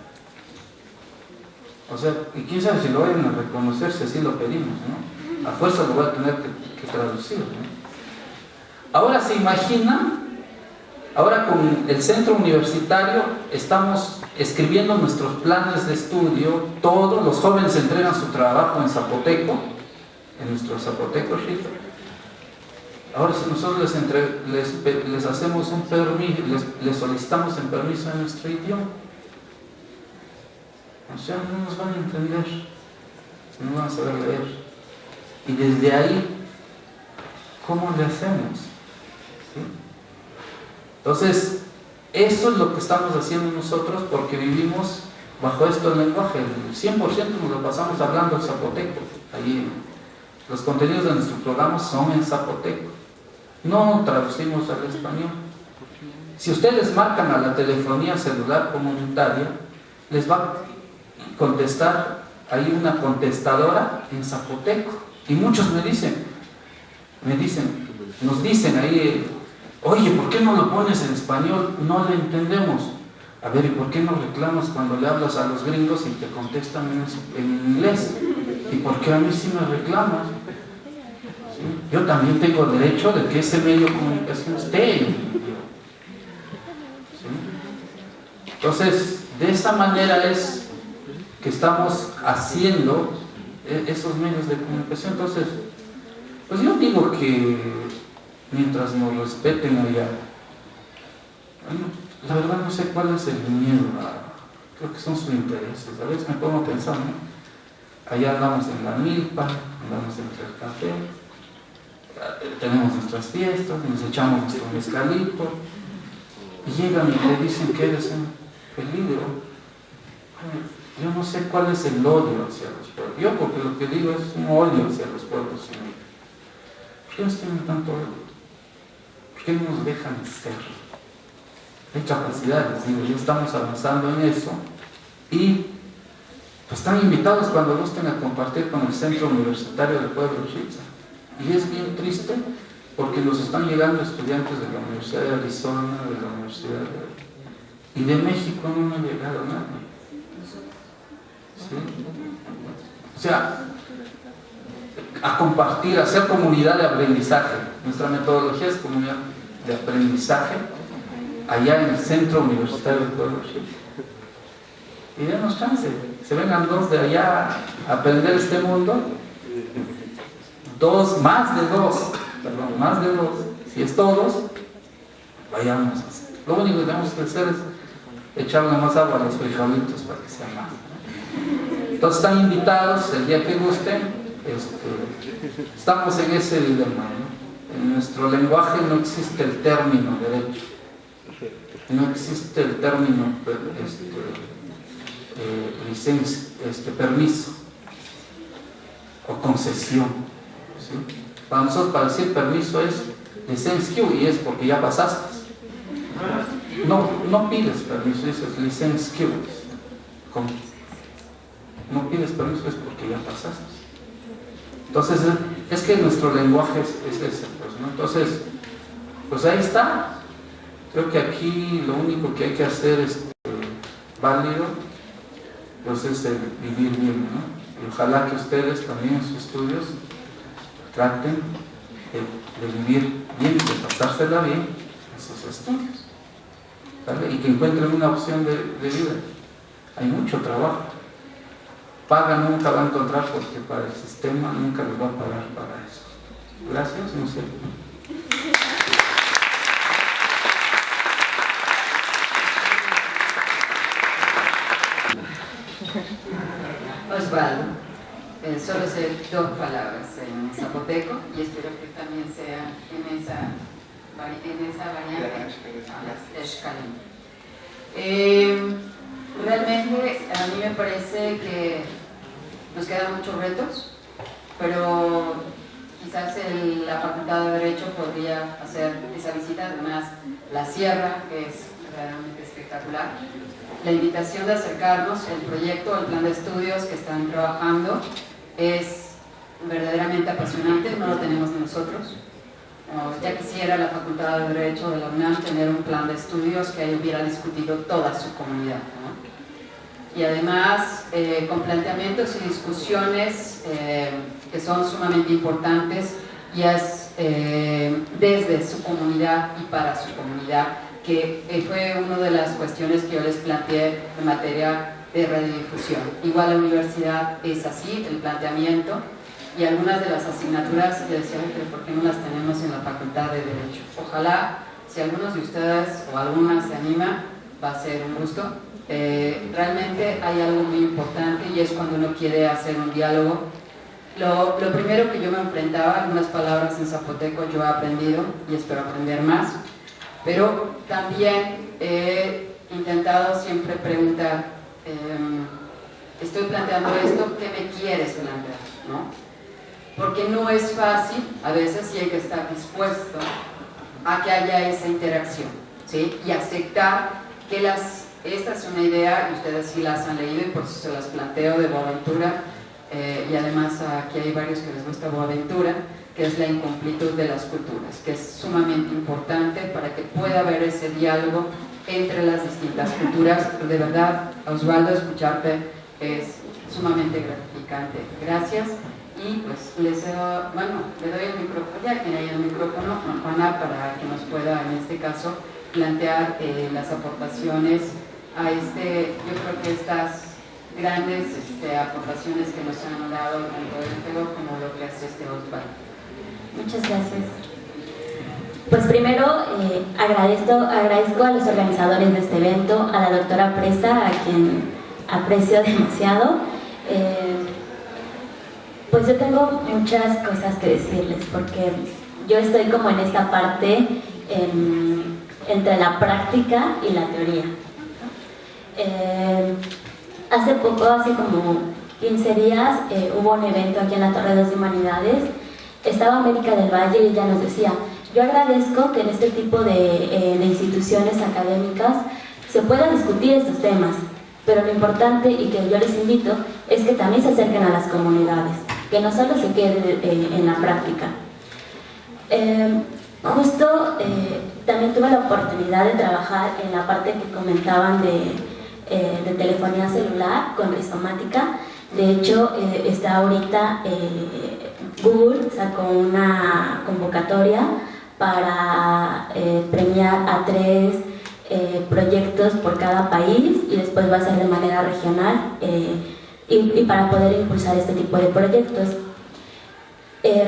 O sea, y quién sabe si lo vayan a reconocer si así lo pedimos, ¿no? A fuerza lo voy a tener que traducir, ¿no? Ahora se imagina, ahora con el centro universitario estamos escribiendo nuestros planes de estudio, todos los jóvenes entregan su trabajo en zapoteco, en nuestro zapoteco, Shita. Ahora si nosotros les hacemos un permiso, les solicitamos el permiso en nuestro idioma, o sea, no nos van a entender, no van a saber leer. Y desde ahí, ¿cómo le hacemos? ¿Sí? Entonces, eso es lo que estamos haciendo nosotros porque vivimos bajo este lenguaje. El 100% nos lo pasamos hablando en zapoteco. Allí, los contenidos de nuestro programa son en zapoteco. No traducimos al español. Si ustedes marcan a la telefonía celular comunitaria, les va a contestar ahí una contestadora en zapoteco. Y muchos nos dicen ahí, oye, ¿por qué no lo pones en español? No le entendemos. A ver, ¿y por qué no reclamas cuando le hablas a los gringos y te contestan en inglés? ¿Y por qué a mí sí me reclamas? ¿Sí? Yo también tengo derecho de que ese medio de comunicación esté en mi idioma. ¿Sí? Entonces, de esa manera es que estamos haciendo esos medios de comunicación. Entonces, pues yo digo que mientras nos respeten allá, la verdad no sé cuál es el miedo, creo que son sus intereses. A veces me pongo a pensar, ¿no? Allá andamos en la milpa, andamos entre el café, tenemos nuestras fiestas, nos echamos nuestro mezcalito, y llegan y te dicen que eres un peligro. Yo no sé cuál es el odio hacia los pueblos. Yo porque lo que digo es un odio hacia los pueblos. ¿Por qué nos tienen tanto odio? ¿Por qué no nos dejan ser? Hay capacidades, digo, ya estamos avanzando en eso. Y pues están invitados cuando gusten a compartir con el Centro Universitario del Pueblo Shita. Y es bien triste porque nos están llegando estudiantes de la Universidad de Arizona, de la Universidad y de México no me ha llegado nadie. ¿Sí? O sea, a compartir, a hacer comunidad de aprendizaje. Nuestra metodología es comunidad de aprendizaje allá en el Centro Universitario del Pueblo Shita. Y denos chance, se vengan dos de allá a aprender este mundo, más de dos, si es todos, vayamos a hacer. Lo único que tenemos que hacer es echarle más agua a los frijolitos para que sea más. Entonces están invitados el día que gusten. Estamos en ese dilema, ¿no? En nuestro lenguaje no existe el término derecho, no existe el término permiso o concesión, ¿sí? Para nosotros, para decir permiso es licencia y es porque ya pasaste. No pides permiso, dices licencia. No pides permiso es porque ya pasaste. Entonces es que nuestro lenguaje es ese, pues, ¿no? Entonces, pues ahí está. Creo que aquí lo único que hay que hacer es válido, pues es el vivir bien, ¿no? Y ojalá que ustedes también en sus estudios traten de vivir bien, de pasársela bien en sus estudios, ¿vale? Y que encuentren una opción de vida. Hay mucho trabajo. Paga nunca va a encontrar porque para el sistema nunca les va a pagar para eso. Gracias, no sé. Osvaldo, solo sé 2 palabras en zapoteco y espero que también sea en esa variante. Realmente a mí me parece que nos quedan muchos retos, pero quizás la Facultad de Derecho podría hacer esa visita. Además, la sierra, que es realmente espectacular. La invitación de acercarnos, el proyecto, el plan de estudios que están trabajando es verdaderamente apasionante, no lo tenemos nosotros. Ya quisiera la Facultad de Derecho de la UNAM tener un plan de estudios que hubiera discutido toda su comunidad, ¿no? Y además con planteamientos y discusiones que son sumamente importantes, y es desde su comunidad y para su comunidad, que fue una de las cuestiones que yo les planteé en materia de radiodifusión. Igual la universidad es así, el planteamiento, y algunas de las asignaturas, yo decía, pero ¿por qué no las tenemos en la Facultad de Derecho? Ojalá, si algunos de ustedes o algunas se anima, va a ser un gusto. Realmente hay algo muy importante, y es cuando uno quiere hacer un diálogo. Lo primero que yo me enfrentaba, algunas palabras en zapoteco yo he aprendido y espero aprender más, pero también he intentado siempre preguntar, estoy planteando esto, ¿qué me quieres plantear? ¿No? Porque no es fácil, a veces sí hay que estar dispuesto a que haya esa interacción, ¿sí? Y aceptar que esta es una idea, y ustedes sí las han leído y por eso se las planteo, de Boaventura, y además aquí hay varios que les gusta Boaventura, que es la incompletud de las culturas, que es sumamente importante para que pueda haber ese diálogo entre las distintas culturas. De verdad, Osvaldo, escucharte es sumamente gratificante. Gracias. Y pues le doy el micrófono, ya que hay el micrófono, a Juana, para que nos pueda en este caso plantear las aportaciones a yo creo que estas grandes aportaciones que nos han dado tanto el Pedro como lo que hace Osvaldo. Muchas gracias. Pues primero agradezco a los organizadores de este evento, a la doctora Presa, a quien aprecio demasiado. Pues yo tengo muchas cosas que decirles, porque yo estoy como en esta parte entre la práctica y la teoría. Hace como 15 días hubo un evento aquí en la Torre 2 de Humanidades. Estaba América del Valle y ella nos decía, yo agradezco que en este tipo de instituciones académicas se puedan discutir estos temas, pero lo importante, y que yo les invito, es que también se acerquen a las comunidades, que no solo se quede en la práctica. También tuve la oportunidad de trabajar en la parte que comentaban de telefonía celular con Rizomática. De hecho, está ahorita Google sacó una convocatoria para premiar a 3 proyectos por cada país, y después va a ser de manera regional, y para poder impulsar este tipo de proyectos.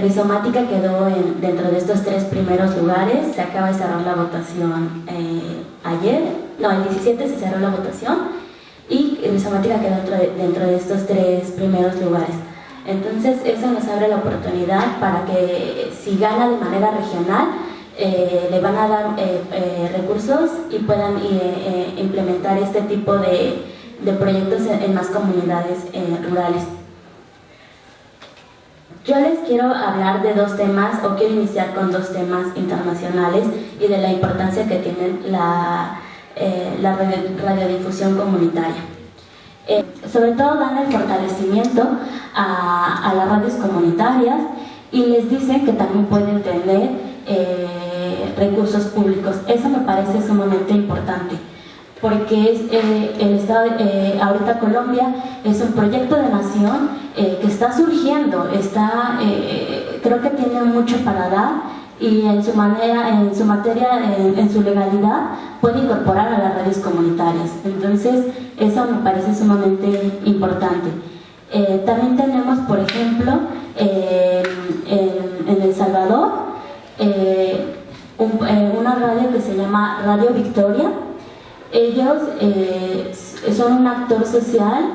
Rizomática quedó dentro de estos 3 primeros lugares. Se acaba de cerrar la votación el 17 se cerró la votación, y Rizomática quedó dentro de estos 3 primeros lugares. Entonces eso nos abre la oportunidad para que, si gana de manera regional, le van a dar recursos y puedan implementar este tipo de proyectos en más comunidades rurales. Yo les quiero hablar de 2 temas, o quiero iniciar con 2 temas internacionales y de la importancia que tienen la radiodifusión comunitaria. Sobre todo dan el fortalecimiento a las radios comunitarias, y les dicen que también pueden tener recursos públicos. Eso me parece sumamente importante, porque el Estado, ahorita Colombia es un proyecto de nación que está surgiendo, creo que tiene mucho para dar, y en su materia, en su legalidad, puede incorporar a las radios comunitarias. Entonces eso me parece sumamente importante. También tenemos, por ejemplo, en El Salvador, llama Radio Victoria. Ellos son un actor social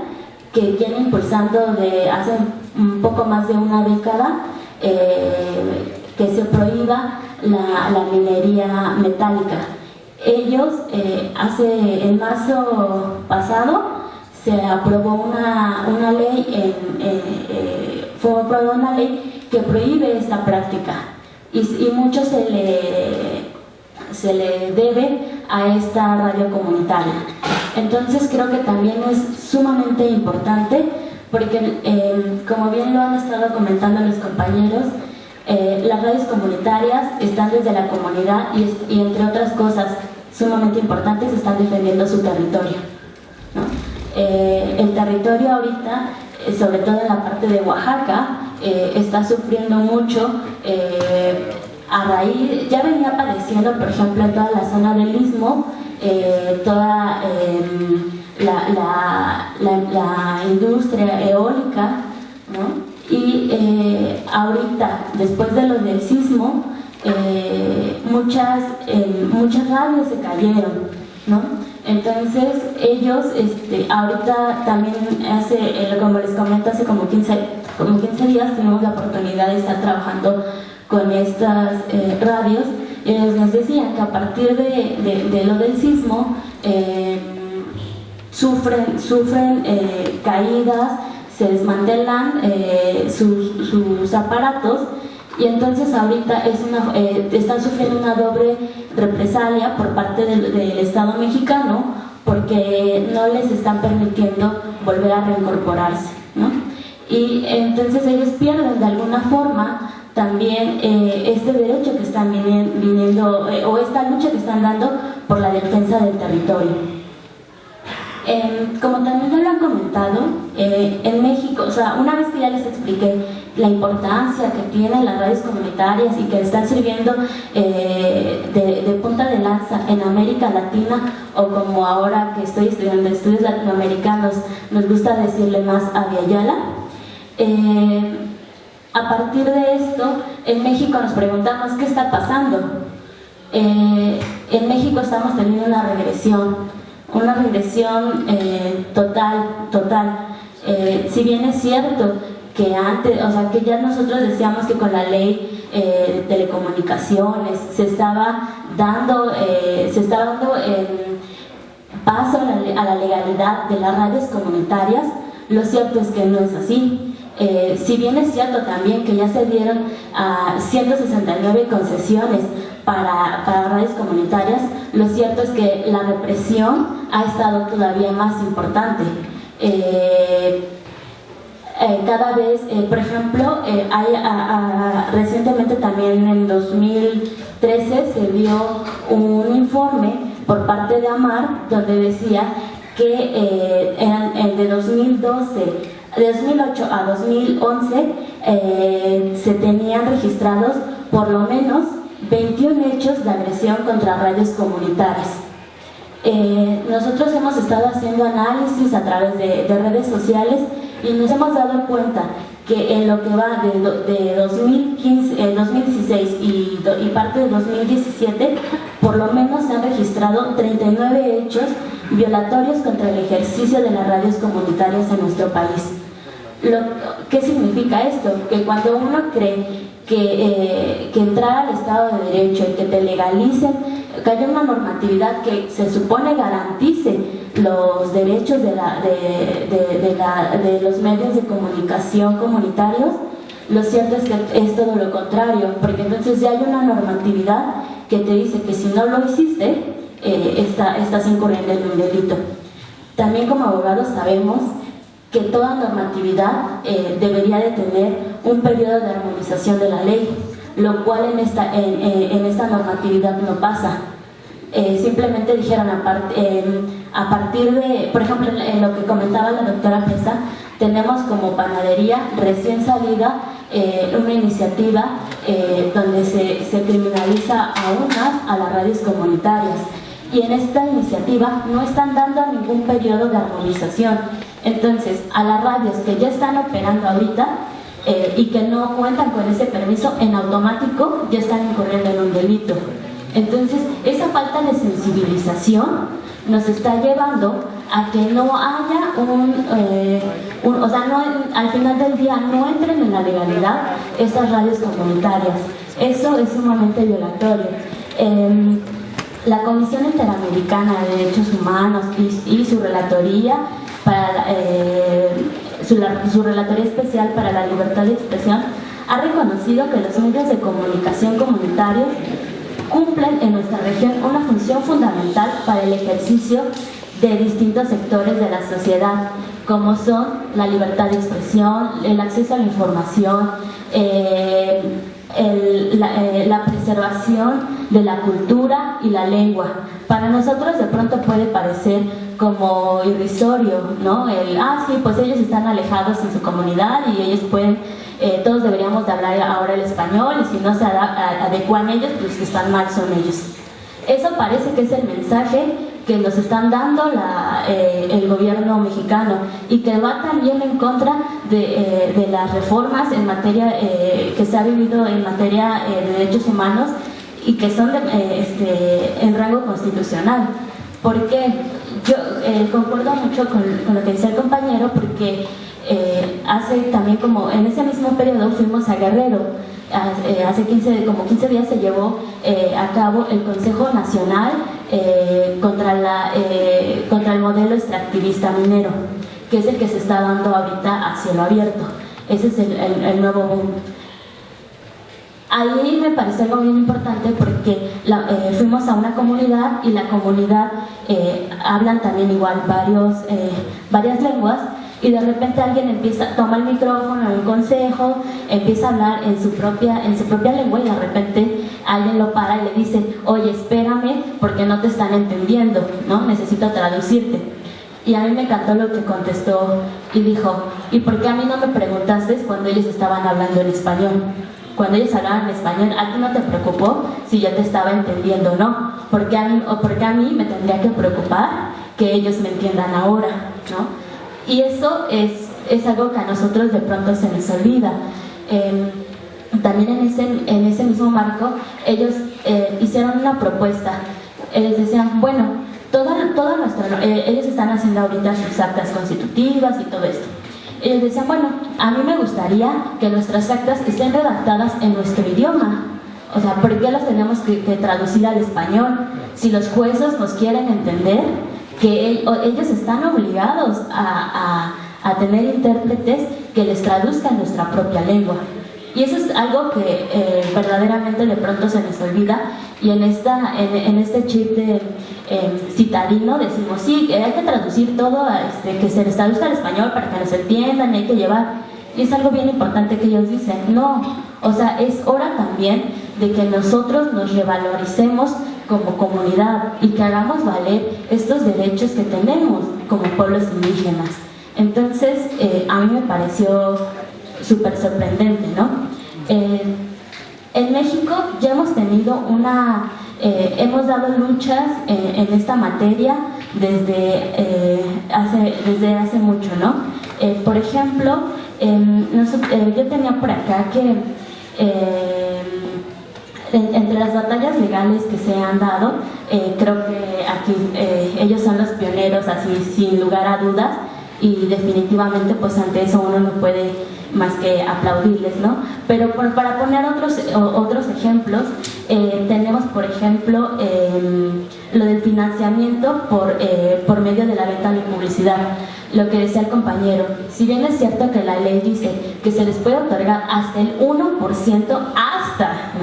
que viene impulsando de hace un poco más de una década que se prohíba la minería metálica. Ellos, en marzo pasado, se aprobó una ley, fue aprobada una ley que prohíbe esta práctica y mucho se le debe a esta radio comunitaria. Entonces creo que también es sumamente importante porque, como bien lo han estado comentando los compañeros, las radios comunitarias están desde la comunidad y entre otras cosas sumamente importantes están defendiendo su territorio, ¿no? El territorio ahorita, sobre todo en la parte de Oaxaca, está sufriendo mucho a raíz, ya venía padeciendo, por ejemplo, en toda la zona del Istmo, toda la industria eólica, ¿no? Y ahorita, después de lo del sismo, muchas radios se cayeron, ¿no? Entonces ellos ahorita también como les comento, hace como 15 días tuvimos la oportunidad de estar trabajando con estas radios y ellos nos decían que a partir de lo del sismo sufren caídas, se desmantelan sus aparatos y entonces ahorita están sufriendo una doble represalia por parte del Estado mexicano porque no les están permitiendo volver a reincorporarse, ¿no? Y entonces ellos pierden de alguna forma también este derecho que están viniendo o esta lucha que están dando por la defensa del territorio. Como también ya lo han comentado, en México, o sea, una vez que ya les expliqué la importancia que tienen las radios comunitarias y que están sirviendo de punta de lanza en América Latina, o como ahora que estoy estudiando estudios latinoamericanos, nos gusta decirle más a Yala. A partir de esto, en México nos preguntamos qué está pasando. En México estamos teniendo una regresión total. Si bien es cierto que antes, o sea, que ya nosotros decíamos que con la ley de telecomunicaciones se estaba dando paso a la legalidad de las radios comunitarias, lo cierto es que no es así. Si bien es cierto también que ya se dieron 169 concesiones para radios comunitarias, lo cierto es que la represión ha estado todavía más importante. Cada vez, por ejemplo, recientemente también en 2013 se dio un informe por parte de AMAR donde decía que de 2008 a 2011 se tenían registrados por lo menos 21 hechos de agresión contra radios comunitarias. Nosotros hemos estado haciendo análisis a través de redes sociales y nos hemos dado cuenta que en lo que va de 2016 y parte de 2017, por lo menos se han registrado 39 hechos violatorios contra el ejercicio de las radios comunitarias en nuestro país. ¿Qué significa esto? Que cuando uno cree que entrar al Estado de Derecho y que te legalicen, que haya una normatividad que se supone garantice los derechos de los medios de comunicación comunitarios, lo cierto es que es todo lo contrario, porque entonces ya hay una normatividad que te dice que si no lo hiciste, estás incurriendo en un delito. También como abogados sabemos que toda normatividad debería de tener un periodo de armonización de la ley, lo cual en esta normatividad no pasa. Simplemente dijeron a partir de, por ejemplo, en lo que comentaba la doctora Pesa, tenemos como panadería recién salida una iniciativa donde se criminaliza aún más a las radios comunitarias, y en esta iniciativa no están dando ningún periodo de armonización. Entonces, a las radios que ya están operando ahorita y que no cuentan con ese permiso, en automático ya están incurriendo en un delito. Entonces, esa falta de sensibilización nos está llevando a que no haya o sea, al final del día no entren en la legalidad estas radios comunitarias. Eso es sumamente violatorio. La Comisión Interamericana de Derechos Humanos y su relatoría para su relatoría especial para la libertad de expresión ha reconocido que los medios de comunicación comunitarios cumplen en nuestra región una función fundamental para el ejercicio de distintos sectores de la sociedad, como son la libertad de expresión, el acceso a la información, la preservación de la cultura y la lengua. Para nosotros de pronto puede parecer como irrisorio, ¿no? Sí, pues ellos están alejados en su comunidad y ellos pueden, todos deberíamos de hablar ahora el español, y si no se adecuan ellos, pues que están mal son ellos. Eso parece que es el mensaje que nos están dando el gobierno mexicano, y que va también en contra de las reformas en materia que se ha vivido en materia de derechos humanos y que son en rango constitucional. Porque yo concuerdo mucho con lo que dice el compañero, porque hace también como en ese mismo periodo fuimos a Guerrero. Hace 15 días se llevó a cabo el Consejo Nacional contra el modelo extractivista minero, que es el que se está dando ahorita a cielo abierto. Ese es el nuevo boom. Ahí me parece algo bien importante porque fuimos a una comunidad, y la comunidad hablan también igual varias lenguas, y de repente alguien toma el micrófono en un consejo, empieza a hablar en su propia lengua, y de repente alguien lo para y le dice: oye, espérame porque no te están entendiendo, ¿no? Necesito traducirte. Y a mí me encantó lo que contestó y dijo: ¿y por qué a mí no me preguntaste cuando ellos estaban hablando en español? Cuando ellos hablaban en español, ¿a ti no te preocupó si yo te estaba entendiendo o no? ¿Por qué a mí me tendría que preocupar que ellos me entiendan ahora, ¿no? Y eso es algo que a nosotros de pronto se nos olvida. También en ese mismo marco, ellos hicieron una propuesta. Ellos decían: bueno, ellos están haciendo ahorita sus actas constitutivas y todo esto. Ellos decían: bueno, a mí me gustaría que nuestras actas estén redactadas en nuestro idioma. O sea, ¿por qué las tenemos que traducir al español? Si los jueces nos quieren entender, que ellos están obligados a tener intérpretes que les traduzcan nuestra propia lengua. Y eso es algo que verdaderamente de pronto se nos olvida, y en este chip de citadino decimos: sí, hay que traducir todo, que se les traduzca al español para que nos entiendan, y hay que llevar. Y es algo bien importante que ellos dicen: no, o sea, es hora también de que nosotros nos revaloricemos como comunidad y que hagamos valer estos derechos que tenemos como pueblos indígenas. Entonces, a mí me pareció súper sorprendente, ¿no? En México ya hemos tenido hemos dado luchas en esta materia desde hace mucho, ¿no? Por ejemplo, yo tenía por acá que entre las batallas legales que se han dado, creo que aquí ellos son los pioneros, así sin lugar a dudas, y definitivamente pues ante eso uno no puede más que aplaudirles, ¿no? Pero para poner otros ejemplos, tenemos por ejemplo lo del financiamiento por medio de la venta de publicidad. Lo que decía el compañero: si bien es cierto que la ley dice que se les puede otorgar hasta el 1%,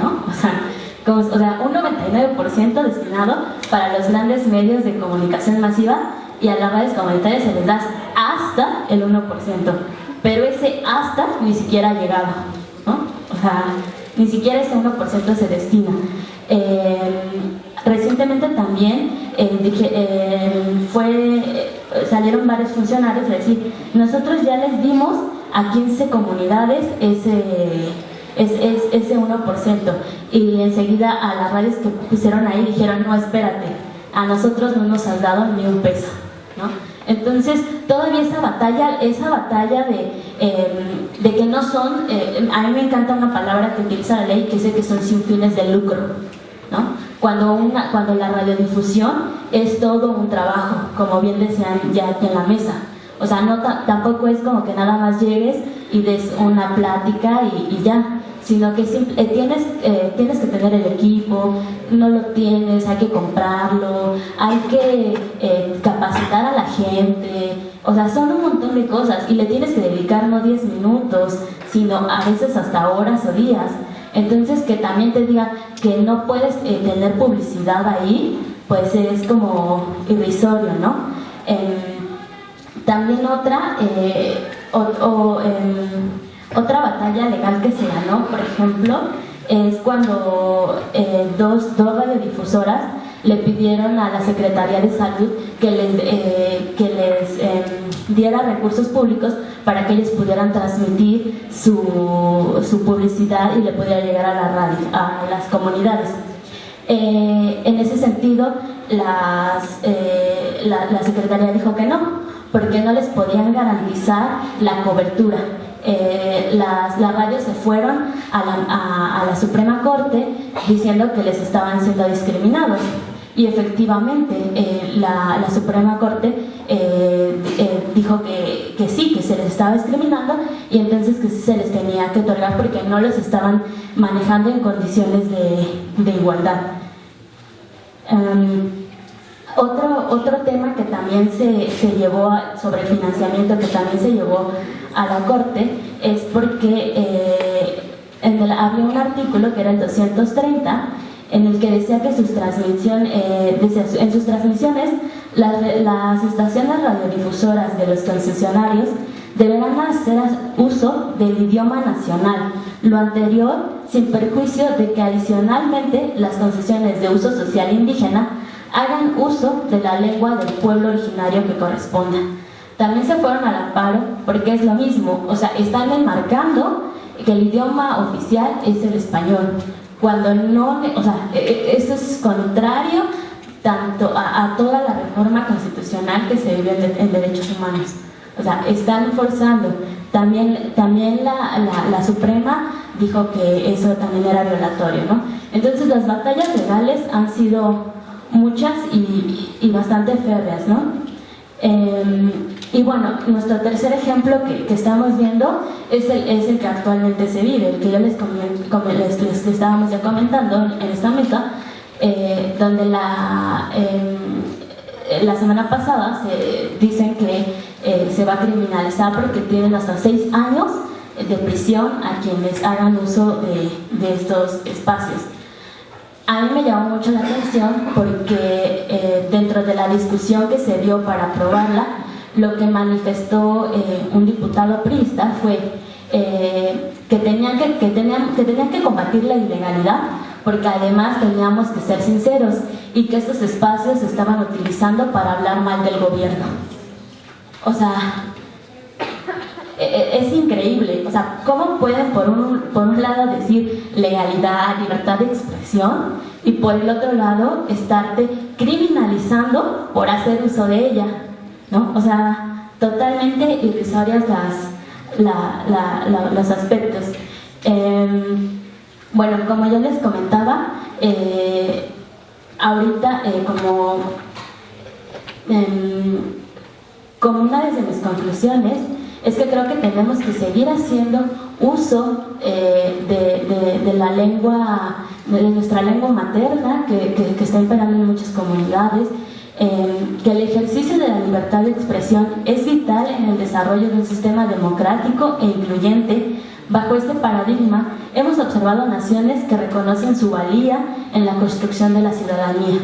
¿no? O sea, un 99% destinado para los grandes medios de comunicación masiva, y a las radios comunitarias se les da hasta el 1%. Pero ese hasta ni siquiera ha llegado, ¿no? O sea, ni siquiera ese 1% se destina. Recientemente también salieron varios funcionarios a decir: nosotros ya les dimos a 15 comunidades ese 1%, y enseguida a las radios que pusieron ahí dijeron: no, espérate, a nosotros no nos has dado ni un peso, ¿no? Entonces todavía esa batalla de que no son, a mí me encanta una palabra que utiliza la ley, que es que son sin fines de lucro, ¿no? cuando la radiodifusión es todo un trabajo, como bien decían ya aquí en la mesa. O sea, tampoco es como que nada más llegues y des una plática y ya, sino que tienes que tener el equipo, no lo tienes, hay que comprarlo, hay que capacitar a la gente, o sea, son un montón de cosas y le tienes que dedicar no 10 minutos, sino a veces hasta horas o días. Entonces, que también te digan que no puedes tener publicidad ahí, pues es como irrisorio, ¿no? También otra batalla legal que se ganó, por ejemplo, es cuando dos radiodifusoras le pidieron a la Secretaría de Salud que les diera recursos públicos para que ellos pudieran transmitir su publicidad y le pudiera llegar a la radio, a las comunidades. En ese sentido, la Secretaría dijo que no, porque no les podían garantizar la cobertura. Las radios se fueron a la Suprema Corte diciendo que les estaban siendo discriminados, y efectivamente la Suprema Corte dijo que sí, que se les estaba discriminando, y entonces que se les tenía que otorgar porque no los estaban manejando en condiciones de igualdad. Otro tema que también se llevó sobre el financiamiento, que también se llevó a la Corte, es porque había un artículo que era el 230, en el que decía que en sus transmisiones las estaciones radiodifusoras de los concesionarios deberán hacer uso del idioma nacional, lo anterior sin perjuicio de que adicionalmente las concesiones de uso social indígena hagan uso de la lengua del pueblo originario que corresponda. También se fueron al amparo porque es lo mismo, o sea, están enmarcando que el idioma oficial es el español, cuando no, o sea, esto es contrario tanto a toda la reforma constitucional que se vive en derechos humanos. O sea, están forzando. También la Suprema dijo que eso también era violatorio, ¿no? Entonces las batallas legales han sido muchas y bastante férreas, ¿no? Y bueno, nuestro tercer ejemplo que estamos viendo es el que actualmente se vive, el que yo les estábamos ya comentando en esta mesa, donde la semana pasada se dicen que se va a criminalizar porque tienen hasta 6 años de prisión a quienes hagan uso de estos espacios. A mí me llamó mucho la atención porque dentro de la discusión que se dio para aprobarla, lo que manifestó un diputado priista fue que tenían que combatir la ilegalidad, porque además teníamos que ser sinceros y que estos espacios se estaban utilizando para hablar mal del gobierno. O sea, es increíble. O sea, ¿cómo pueden por un lado decir legalidad, libertad de expresión, y por el otro lado estarte criminalizando por hacer uso de ella, ¿no? O sea, totalmente irrisorias los aspectos. Bueno, como yo les comentaba, ahorita como una de mis conclusiones es que creo que tenemos que seguir haciendo uso de la lengua, de nuestra lengua materna que está imperando en muchas comunidades, que el ejercicio de la libertad de expresión es vital en el desarrollo de un sistema democrático e incluyente. Bajo este paradigma, hemos observado naciones que reconocen su valía en la construcción de la ciudadanía.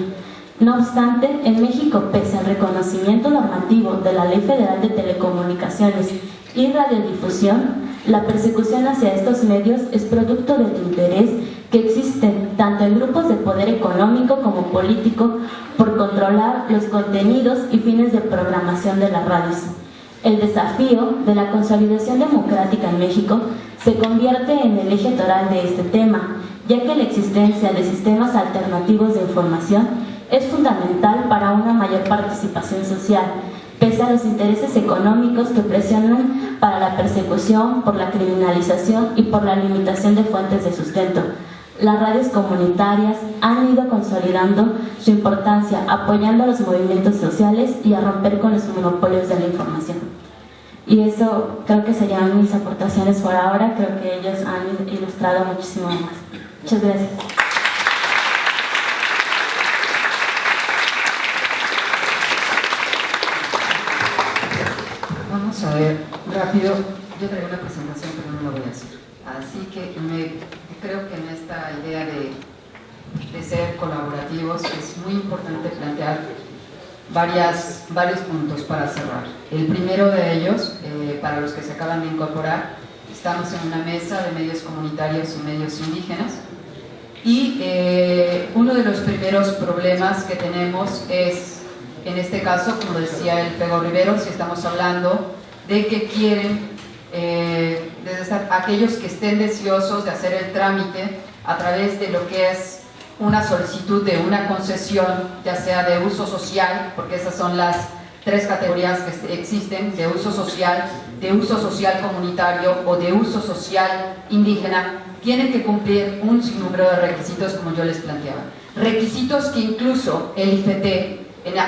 No obstante, en México, pese al reconocimiento normativo de la Ley Federal de Telecomunicaciones y Radiodifusión, la persecución hacia estos medios es producto del interés que existen tanto en grupos de poder económico como político por controlar los contenidos y fines de programación de las radios. El desafío de la consolidación democrática en México se convierte en el eje toral de este tema, ya que la existencia de sistemas alternativos de información es fundamental para una mayor participación social, pese a los intereses económicos que presionan para la persecución, por la criminalización y por la limitación de fuentes de sustento. Las radios comunitarias, han ido consolidando su importancia, apoyando a los movimientos sociales y a romper con los monopolios de la información. Y eso creo que serían mis aportaciones por ahora. Creo que ellos han ilustrado muchísimo más. Muchas gracias. Vamos a ver rápido. Yo traigo una presentación, pero no la voy a hacer. Así que creo que en esta idea de ser colaborativos es muy importante plantear varios puntos para cerrar. El primero de ellos, para los que se acaban de incorporar, estamos en una mesa de medios comunitarios y medios indígenas, y uno de los primeros problemas que tenemos es, en este caso, como decía el Fego Rivero, si estamos hablando de que quieren aquellos que estén deseosos de hacer el trámite a través de lo que es una solicitud de una concesión, ya sea de uso social, porque esas son las tres categorías que existen: de uso social comunitario o de uso social indígena. Tienen que cumplir un sinnúmero de requisitos, como yo les planteaba. Requisitos que incluso el IFT,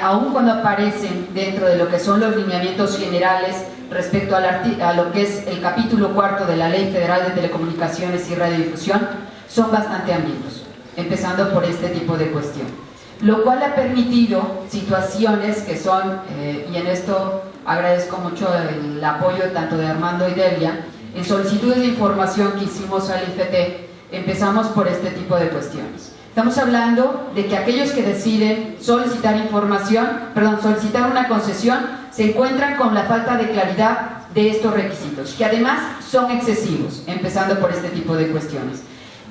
aun cuando aparecen dentro de lo que son los lineamientos generales respecto a lo que es el capítulo 4 de la Ley Federal de Telecomunicaciones y Radiodifusión, son bastante ambiguos, empezando por este tipo de cuestión. Lo cual ha permitido situaciones que son, y en esto agradezco mucho el apoyo tanto de Armando y Delia, en solicitudes de información que hicimos al IFT, empezamos por este tipo de cuestiones. Estamos hablando de que aquellos que deciden solicitar solicitar una concesión, se encuentran con la falta de claridad de estos requisitos, que además son excesivos, empezando por este tipo de cuestiones.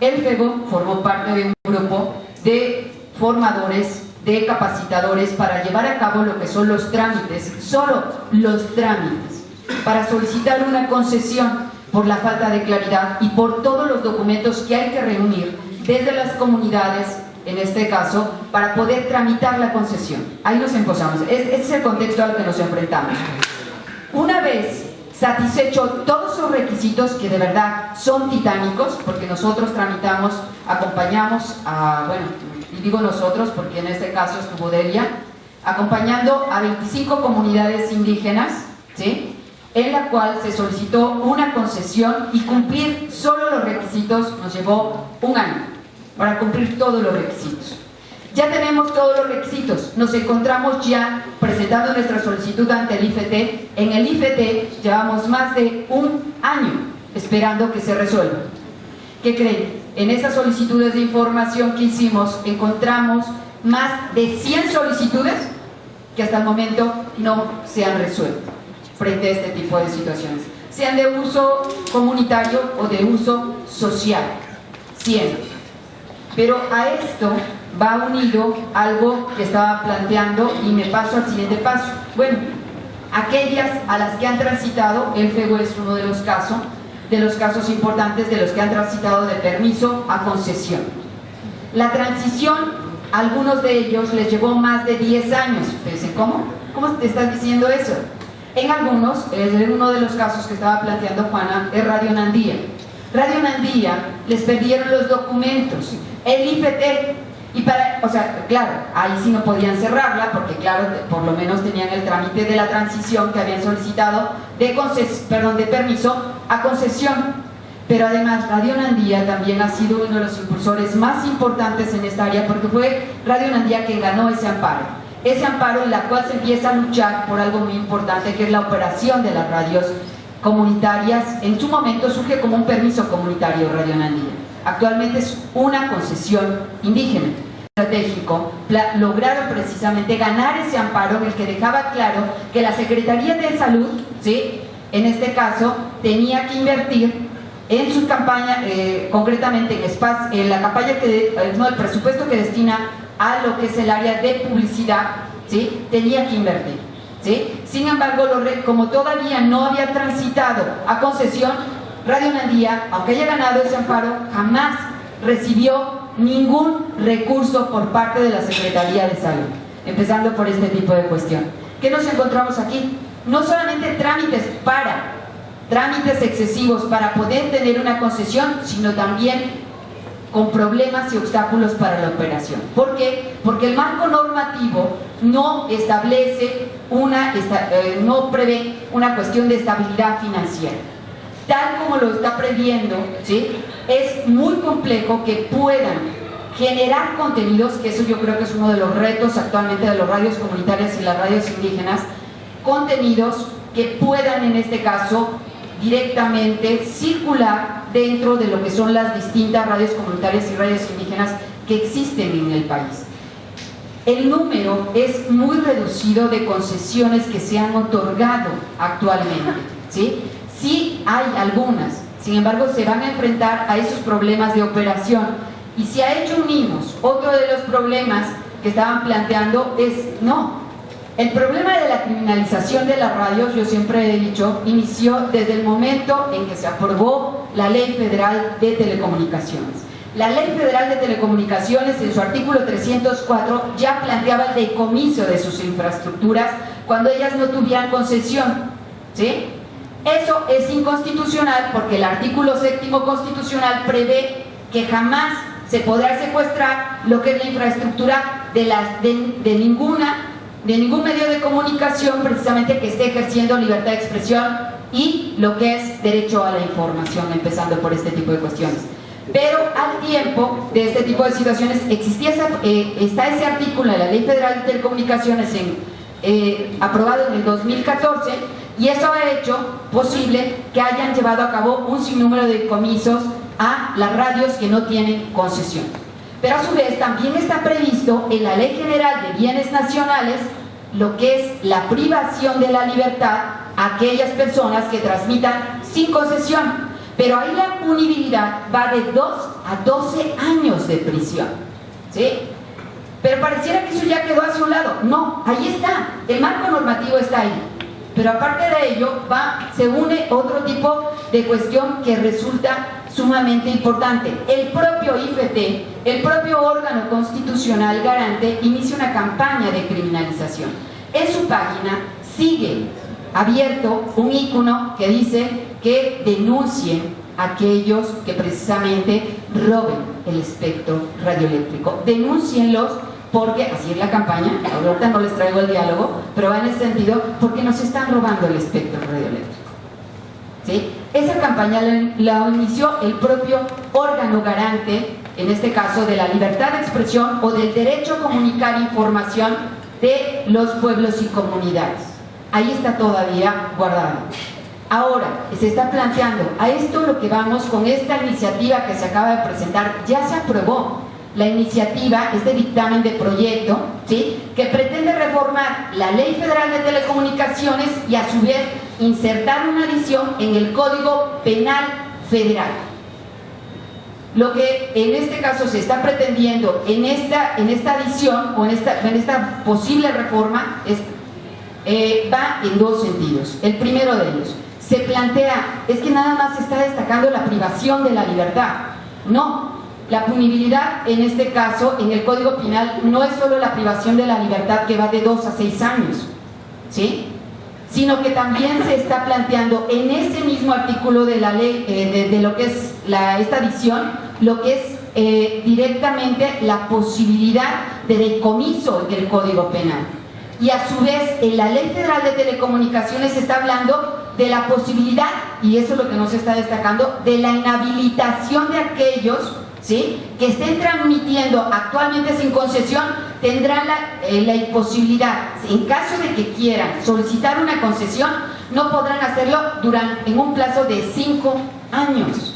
El FEGO formó parte de un grupo de formadores, de capacitadores, para llevar a cabo lo que son los trámites, solo los trámites, para solicitar una concesión por la falta de claridad y por todos los documentos que hay que reunir desde las comunidades, en este caso, para poder tramitar la concesión. Ahí nos empezamos. Ese es el contexto al que nos enfrentamos. Una vez satisfecho todos esos requisitos, que de verdad son titánicos, porque nosotros tramitamos, acompañamos a, bueno, y digo nosotros porque en este caso estuvo Delia, acompañando a 25 comunidades indígenas, ¿sí?, en la cual se solicitó una concesión, y cumplir solo los requisitos nos llevó un año para cumplir todos los requisitos. Ya tenemos todos los requisitos, nos encontramos ya presentando nuestra solicitud ante el IFT. En el IFT llevamos más de un año esperando que se resuelva. ¿Qué creen? En esas solicitudes de información que hicimos encontramos más de 100 solicitudes que hasta el momento no se han resuelto frente a este tipo de situaciones, sean de uso comunitario o de uso social, 100. Pero a esto va unido algo que estaba planteando, y me paso al siguiente paso. Bueno, aquellas a las que han transitado, el FEGO es uno de los casos importantes de los que han transitado de permiso a concesión. La transición, a algunos de ellos les llevó más de 10 años. Ustedes dicen, ¿cómo te estás diciendo eso? En algunos, en uno de los casos que estaba planteando Juana, es Radio Nandía. Radio Nandía les perdieron los documentos, el IFT, y claro, ahí sí no podían cerrarla, porque claro, por lo menos tenían el trámite de la transición que habían solicitado de permiso a concesión. Pero además Radio Nandía también ha sido uno de los impulsores más importantes en esta área, porque fue Radio Nandía quien ganó ese amparo en la cual se empieza a luchar por algo muy importante, que es la operación de las radios comunitarias. En su momento surge como un permiso comunitario Radio Nandía, actualmente es una concesión indígena. Estratégico, lograron precisamente ganar ese amparo, en el que dejaba claro que la Secretaría de Salud, ¿sí?, en este caso, tenía que invertir en su campaña, concretamente en la campaña el presupuesto que destina a lo que es el área de publicidad, ¿sí?, tenía que invertir, ¿sí? Sin embargo, como todavía no había transitado a concesión, Radio Nandía, aunque haya ganado ese amparo, jamás recibió ningún recurso por parte de la Secretaría de Salud, empezando por este tipo de cuestión. ¿Qué nos encontramos aquí? No solamente trámites excesivos para poder tener una concesión, sino también con problemas y obstáculos para la operación. ¿Por qué? Porque el marco normativo no establece no prevé una cuestión de estabilidad financiera. Tal como lo está previendo, ¿sí? Es muy complejo que puedan generar contenidos, que eso yo creo que es uno de los retos actualmente de las radios comunitarias y las radios indígenas, contenidos que puedan en este caso directamente circular dentro de lo que son las distintas radios comunitarias y radios indígenas que existen en el país. El número es muy reducido de concesiones que se han otorgado actualmente, ¿sí? Sí hay algunas, sin embargo se van a enfrentar a esos problemas de operación. Y si a ello unimos otro de los problemas que estaban planteando es, no, el problema de la criminalización de las radios, yo siempre he dicho, inició desde el momento en que se aprobó la Ley Federal de Telecomunicaciones. La Ley Federal de Telecomunicaciones, en su artículo 304, ya planteaba el decomiso de sus infraestructuras cuando ellas no tuvieran concesión, ¿sí? Eso es inconstitucional porque el artículo 7º constitucional prevé que jamás se podrá secuestrar lo que es la infraestructura de ningún medio de comunicación precisamente que esté ejerciendo libertad de expresión y lo que es derecho a la información, empezando por este tipo de cuestiones. Pero al tiempo de este tipo de situaciones está ese artículo de la Ley Federal de Telecomunicaciones aprobado en el 2014, y eso ha hecho posible que hayan llevado a cabo un sinnúmero de decomisos a las radios que no tienen concesión. Pero a su vez también está previsto en la Ley General de Bienes Nacionales lo que es la privación de la libertad a aquellas personas que transmitan sin concesión. Pero ahí la punibilidad va de 2 a 12 años de prisión, ¿sí? Pero pareciera que eso ya quedó hacia un lado. No, ahí está, el marco normativo está ahí. Pero aparte de ello, se une otro tipo de cuestión que resulta sumamente importante. El propio IFT, el propio órgano constitucional garante, inicia una campaña de criminalización. En su página sigue abierto un icono que dice que denuncien a aquellos que precisamente roben el espectro radioeléctrico. Denúncienlos porque, así es la campaña, ahorita no les traigo el diálogo, pero va en ese sentido, porque nos están robando el espectro radioeléctrico, ¿sí? Esa campaña la inició el propio órgano garante, en este caso de la libertad de expresión o del derecho a comunicar información de los pueblos y comunidades. Ahí está todavía guardado. Ahora, se está planteando, a esto lo que vamos con esta iniciativa que se acaba de presentar, ya se aprobó. La iniciativa, este dictamen de proyecto, ¿sí?, que pretende reformar la Ley Federal de Telecomunicaciones y a su vez insertar una adición en el Código Penal Federal. Lo que en este caso se está pretendiendo en esta adición o en esta posible reforma va en dos sentidos. El primero de ellos, se plantea, es que nada más se está destacando la privación de la libertad. No. La punibilidad, en este caso, en el Código Penal, no es solo la privación de la libertad que va de 2 a 6 años, ¿sí?, sino que también se está planteando en ese mismo artículo de la ley, de lo que es esta adición, lo que es directamente la posibilidad de decomiso del Código Penal. Y a su vez, en la Ley Federal de Telecomunicaciones se está hablando de la posibilidad, y eso es lo que no se está destacando, de la inhabilitación de aquellos, ¿sí?, que estén transmitiendo actualmente sin concesión. Tendrán la imposibilidad, en caso de que quieran solicitar una concesión, no podrán hacerlo en un plazo de 5 años.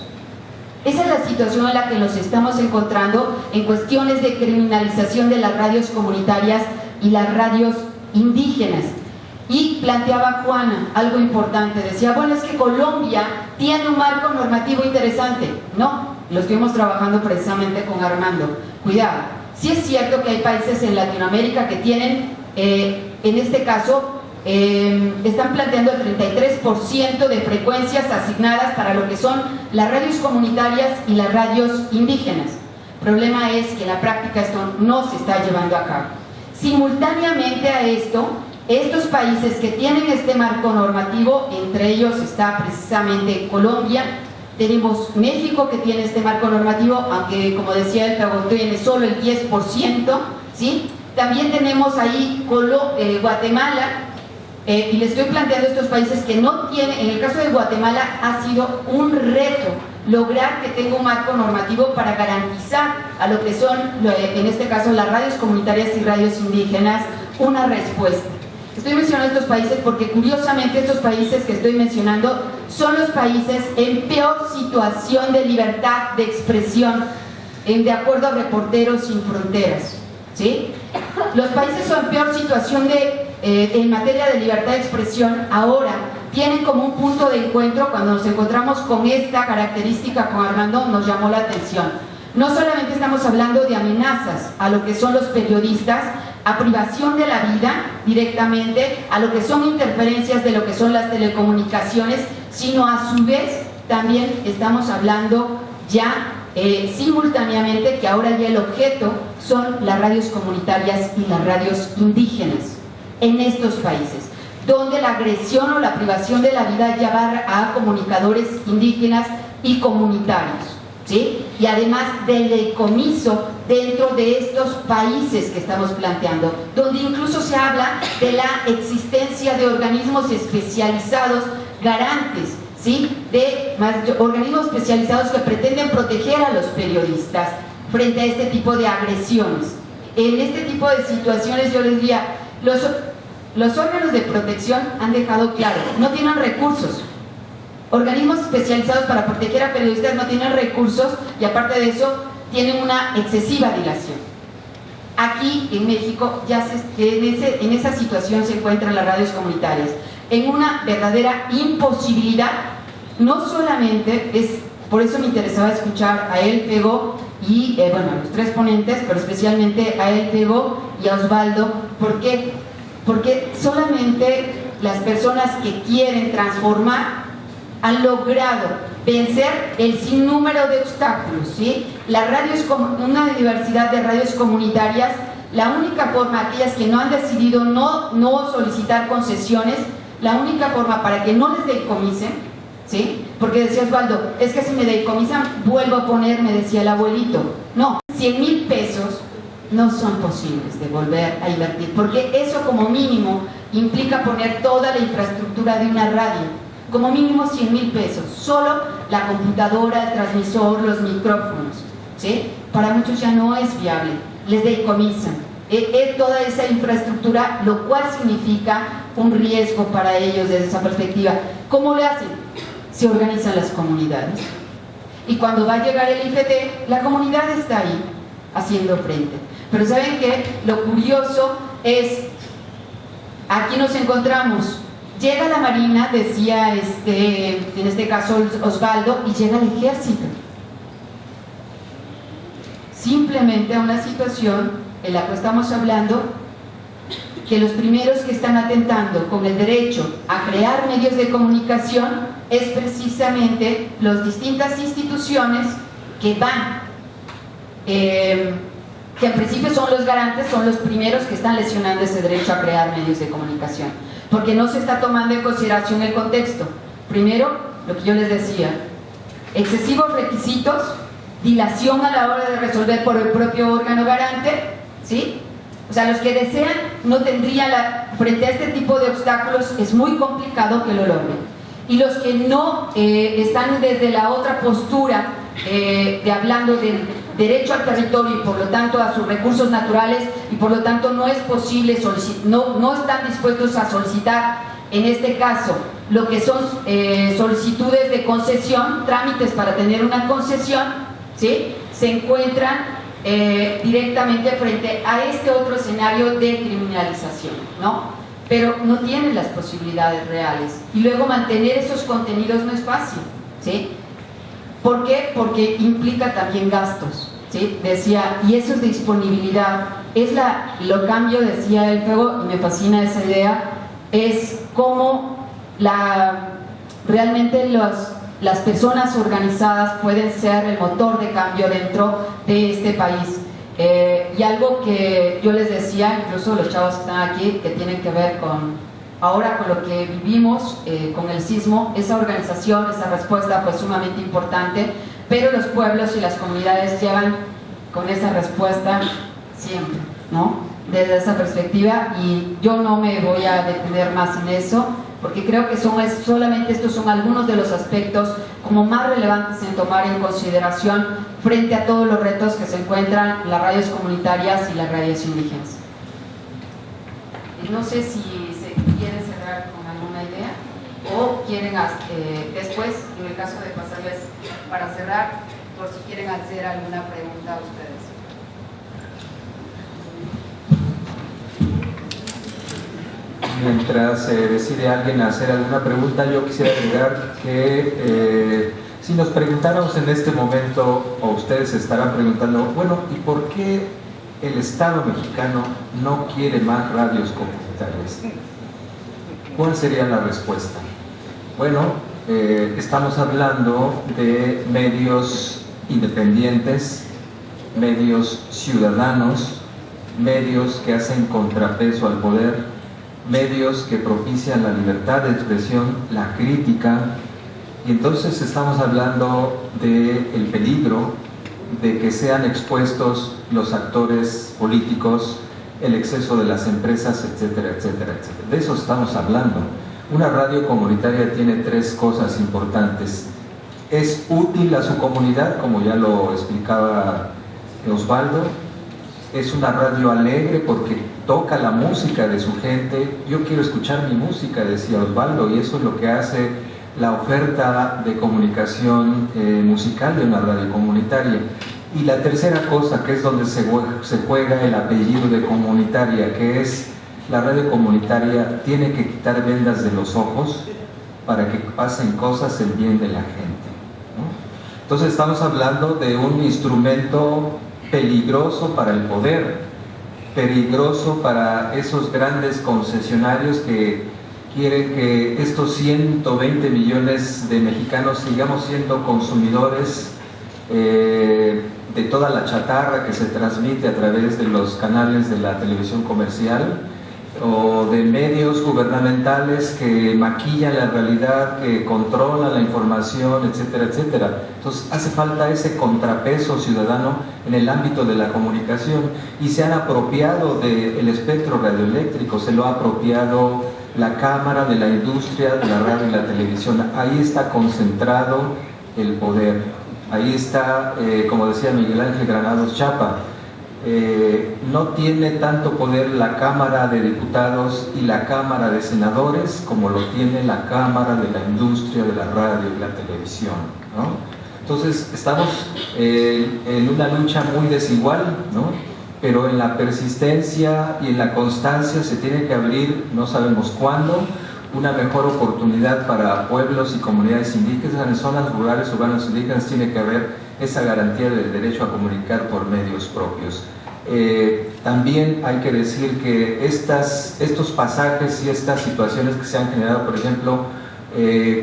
Esa es la situación en la que nos estamos encontrando en cuestiones de criminalización de las radios comunitarias y las radios indígenas. Y planteaba Juana algo importante, decía, bueno, es que Colombia tiene un marco normativo interesante. No, lo estuvimos trabajando precisamente con Armando. Cuidado, sí es cierto que hay países en Latinoamérica que tienen, en este caso, están planteando el 33% de frecuencias asignadas para lo que son las radios comunitarias y las radios indígenas. El problema es que en la práctica esto no se está llevando a cabo. Simultáneamente a esto, estos países que tienen este marco normativo, entre ellos está precisamente Colombia, tenemos México, que tiene este marco normativo, aunque como decía el Fego, tiene solo el 10%, ¿sí? También tenemos ahí Guatemala, y les estoy planteando estos países que no tienen. En el caso de Guatemala ha sido un reto lograr que tenga un marco normativo para garantizar a lo que son, en este caso, las radios comunitarias y radios indígenas, una respuesta. Estoy mencionando estos países porque curiosamente estos países que estoy mencionando son los países en peor situación de libertad de expresión, de acuerdo a Reporteros Sin Fronteras, ¿sí? Los países en peor situación en materia de libertad de expresión ahora tienen como un punto de encuentro. Cuando nos encontramos con esta característica con Armando, nos llamó la atención. No solamente estamos hablando de amenazas a lo que son los periodistas, a privación de la vida directamente, a lo que son interferencias de lo que son las telecomunicaciones, sino a su vez también estamos hablando ya simultáneamente que ahora ya el objeto son las radios comunitarias y las radios indígenas en estos países, donde la agresión o la privación de la vida ya va a comunicadores indígenas y comunitarios, ¿sí? Y además del decomiso dentro de estos países que estamos planteando, donde incluso se habla de la existencia de organismos especializados garantes, ¿sí? De organismos especializados que pretenden proteger a los periodistas frente a este tipo de agresiones. En este tipo de situaciones yo les diría, los órganos de protección han dejado claro, no tienen recursos. Organismos especializados para proteger a periodistas no tienen recursos y aparte de eso tienen una excesiva dilación. Aquí en México ya en esa situación se encuentran las radios comunitarias, en una verdadera imposibilidad. No solamente es, por eso me interesaba escuchar a él, Fego, y bueno, a los tres ponentes, pero especialmente a él, Fego, y a Osvaldo. ¿Por qué? Porque solamente las personas que quieren transformar han logrado vencer el sinnúmero de obstáculos, ¿sí? Las radios, una diversidad de radios comunitarias, la única forma, aquellas que no han decidido no solicitar concesiones, la única forma para que no les decomisen, ¿sí? Porque decía Osvaldo, es que si me decomisan vuelvo a poner, me decía el abuelito. No, 100,000 pesos no son posibles de volver a invertir, porque eso como mínimo implica poner toda la infraestructura de una radio, como mínimo 100,000 pesos, solo la computadora, el transmisor, los micrófonos, ¿sí? Para muchos ya no es viable, les decomisan toda esa infraestructura, lo cual significa un riesgo para ellos desde esa perspectiva. ¿Cómo lo hacen? Se organizan las comunidades, y cuando va a llegar el IFT, la comunidad está ahí haciendo frente. Pero ¿saben qué? Lo curioso es, aquí nos encontramos, llega la Marina, decía en este caso Osvaldo, y llega el ejército. Simplemente a una situación en la que estamos hablando que los primeros que están atentando con el derecho a crear medios de comunicación es precisamente las distintas instituciones que van, que en principio son los garantes, son los primeros que están lesionando ese derecho a crear medios de comunicación, porque no se está tomando en consideración el contexto. Primero, lo que yo les decía, excesivos requisitos, dilación a la hora de resolver por el propio órgano garante, ¿sí? O sea, los que desean no tendrían frente a este tipo de obstáculos es muy complicado que lo logren. Y los que no están desde la otra postura de hablando del derecho al territorio y por lo tanto a sus recursos naturales, y por lo tanto no es posible no están dispuestos a solicitar en este caso lo que son solicitudes de concesión, trámites para tener una concesión, ¿sí? Se encuentran directamente frente a este otro escenario de criminalización, ¿no? Pero no tienen las posibilidades reales, y luego mantener esos contenidos no es fácil, ¿sí? ¿Por qué? Porque implica también gastos, ¿sí? Decía, y eso es de disponibilidad, lo cambio, decía el Fego, y me fascina esa idea, es cómo realmente las personas organizadas pueden ser el motor de cambio dentro de este país. Y algo que yo les decía, incluso los chavos que están aquí, que tienen que ver con ahora con lo que vivimos, con el sismo, esa organización, esa respuesta fue sumamente importante, pero los pueblos y las comunidades llevan con esa respuesta siempre, ¿no? Desde esa perspectiva, y yo no me voy a detener más en eso, porque creo que solamente estos son algunos de los aspectos como más relevantes en tomar en consideración frente a todos los retos que se encuentran las radios comunitarias y las radios indígenas. No sé si se quieren cerrar con alguna idea o quieren después, en el caso de pasarles para cerrar, por si quieren hacer alguna pregunta a ustedes. Mientras decide alguien hacer alguna pregunta, yo quisiera agregar que si nos preguntáramos en este momento, o ustedes se estarán preguntando, bueno, ¿y por qué el Estado mexicano no quiere más radios comunitarias? ¿Cuál sería la respuesta? Bueno, estamos hablando de medios independientes, medios ciudadanos, medios que hacen contrapeso al poder, medios que propician la libertad de expresión, la crítica, y entonces estamos hablando del peligro de que sean expuestos los actores políticos, el exceso de las empresas, etcétera, etcétera, etcétera. De eso estamos hablando. Una radio comunitaria tiene tres cosas importantes. Es útil a su comunidad, como ya lo explicaba Osvaldo. Es una radio alegre porque toca la música de su gente. Yo quiero escuchar mi música, decía Osvaldo, y eso es lo que hace la oferta de comunicación musical de una radio comunitaria. Y la tercera cosa, que es donde se juega el apellido de comunitaria, que es la radio comunitaria tiene que quitar vendas de los ojos para que pasen cosas en bien de la gente, ¿no? Entonces estamos hablando de un instrumento peligroso para el poder, peligroso para esos grandes concesionarios que quieren que estos 120 millones de mexicanos sigamos siendo consumidores de toda la chatarra que se transmite a través de los canales de la televisión comercial o de medios gubernamentales que maquillan la realidad, que controlan la información, etcétera, etcétera. Entonces hace falta ese contrapeso ciudadano en el ámbito de la comunicación, y se han apropiado del espectro radioeléctrico, se lo ha apropiado la Cámara de la Industria de la Radio y la Televisión. Ahí está concentrado el poder, ahí está, como decía Miguel Ángel Granados Chapa, no tiene tanto poder la Cámara de Diputados y la Cámara de Senadores como lo tiene la Cámara de la Industria de la Radio y la Televisión, ¿no? Entonces estamos en una lucha muy desigual, ¿no? Pero en la persistencia y en la constancia se tiene que abrir, no sabemos cuándo, una mejor oportunidad para pueblos y comunidades indígenas. En zonas rurales, urbanas, indígenas tiene que haber esa garantía del derecho a comunicar por medios propios. También hay que decir que estos pasajes y estas situaciones que se han generado, por ejemplo,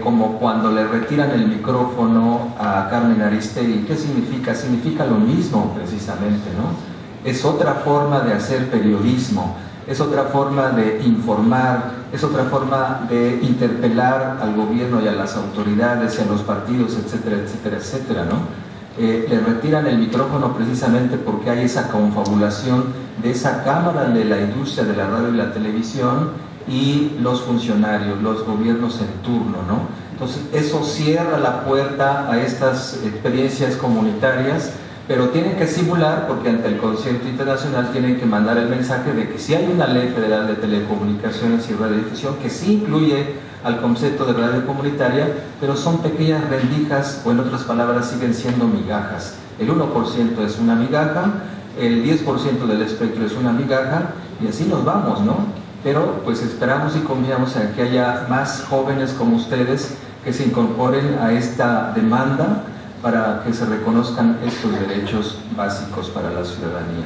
como cuando le retiran el micrófono a Carmen Aristegui, ¿qué significa? Significa lo mismo precisamente, ¿no? Es otra forma de hacer periodismo, es otra forma de informar, es otra forma de interpelar al gobierno y a las autoridades y a los partidos, etcétera, etcétera, etcétera, ¿no? Le retiran el micrófono precisamente porque hay esa confabulación de esa Cámara de la Industria de la Radio y la Televisión y los funcionarios, los gobiernos en turno, ¿no? Entonces eso cierra la puerta a estas experiencias comunitarias, pero tienen que simular, porque ante el concierto internacional tienen que mandar el mensaje de que sí hay una ley federal de telecomunicaciones y radiodifusión que sí incluye al concepto de radio comunitaria, pero son pequeñas rendijas, o en otras palabras siguen siendo migajas. El 1% es una migaja, el 10% del espectro es una migaja, y así nos vamos, ¿no? Pero pues esperamos y confiamos en que haya más jóvenes como ustedes que se incorporen a esta demanda para que se reconozcan estos derechos básicos para la ciudadanía.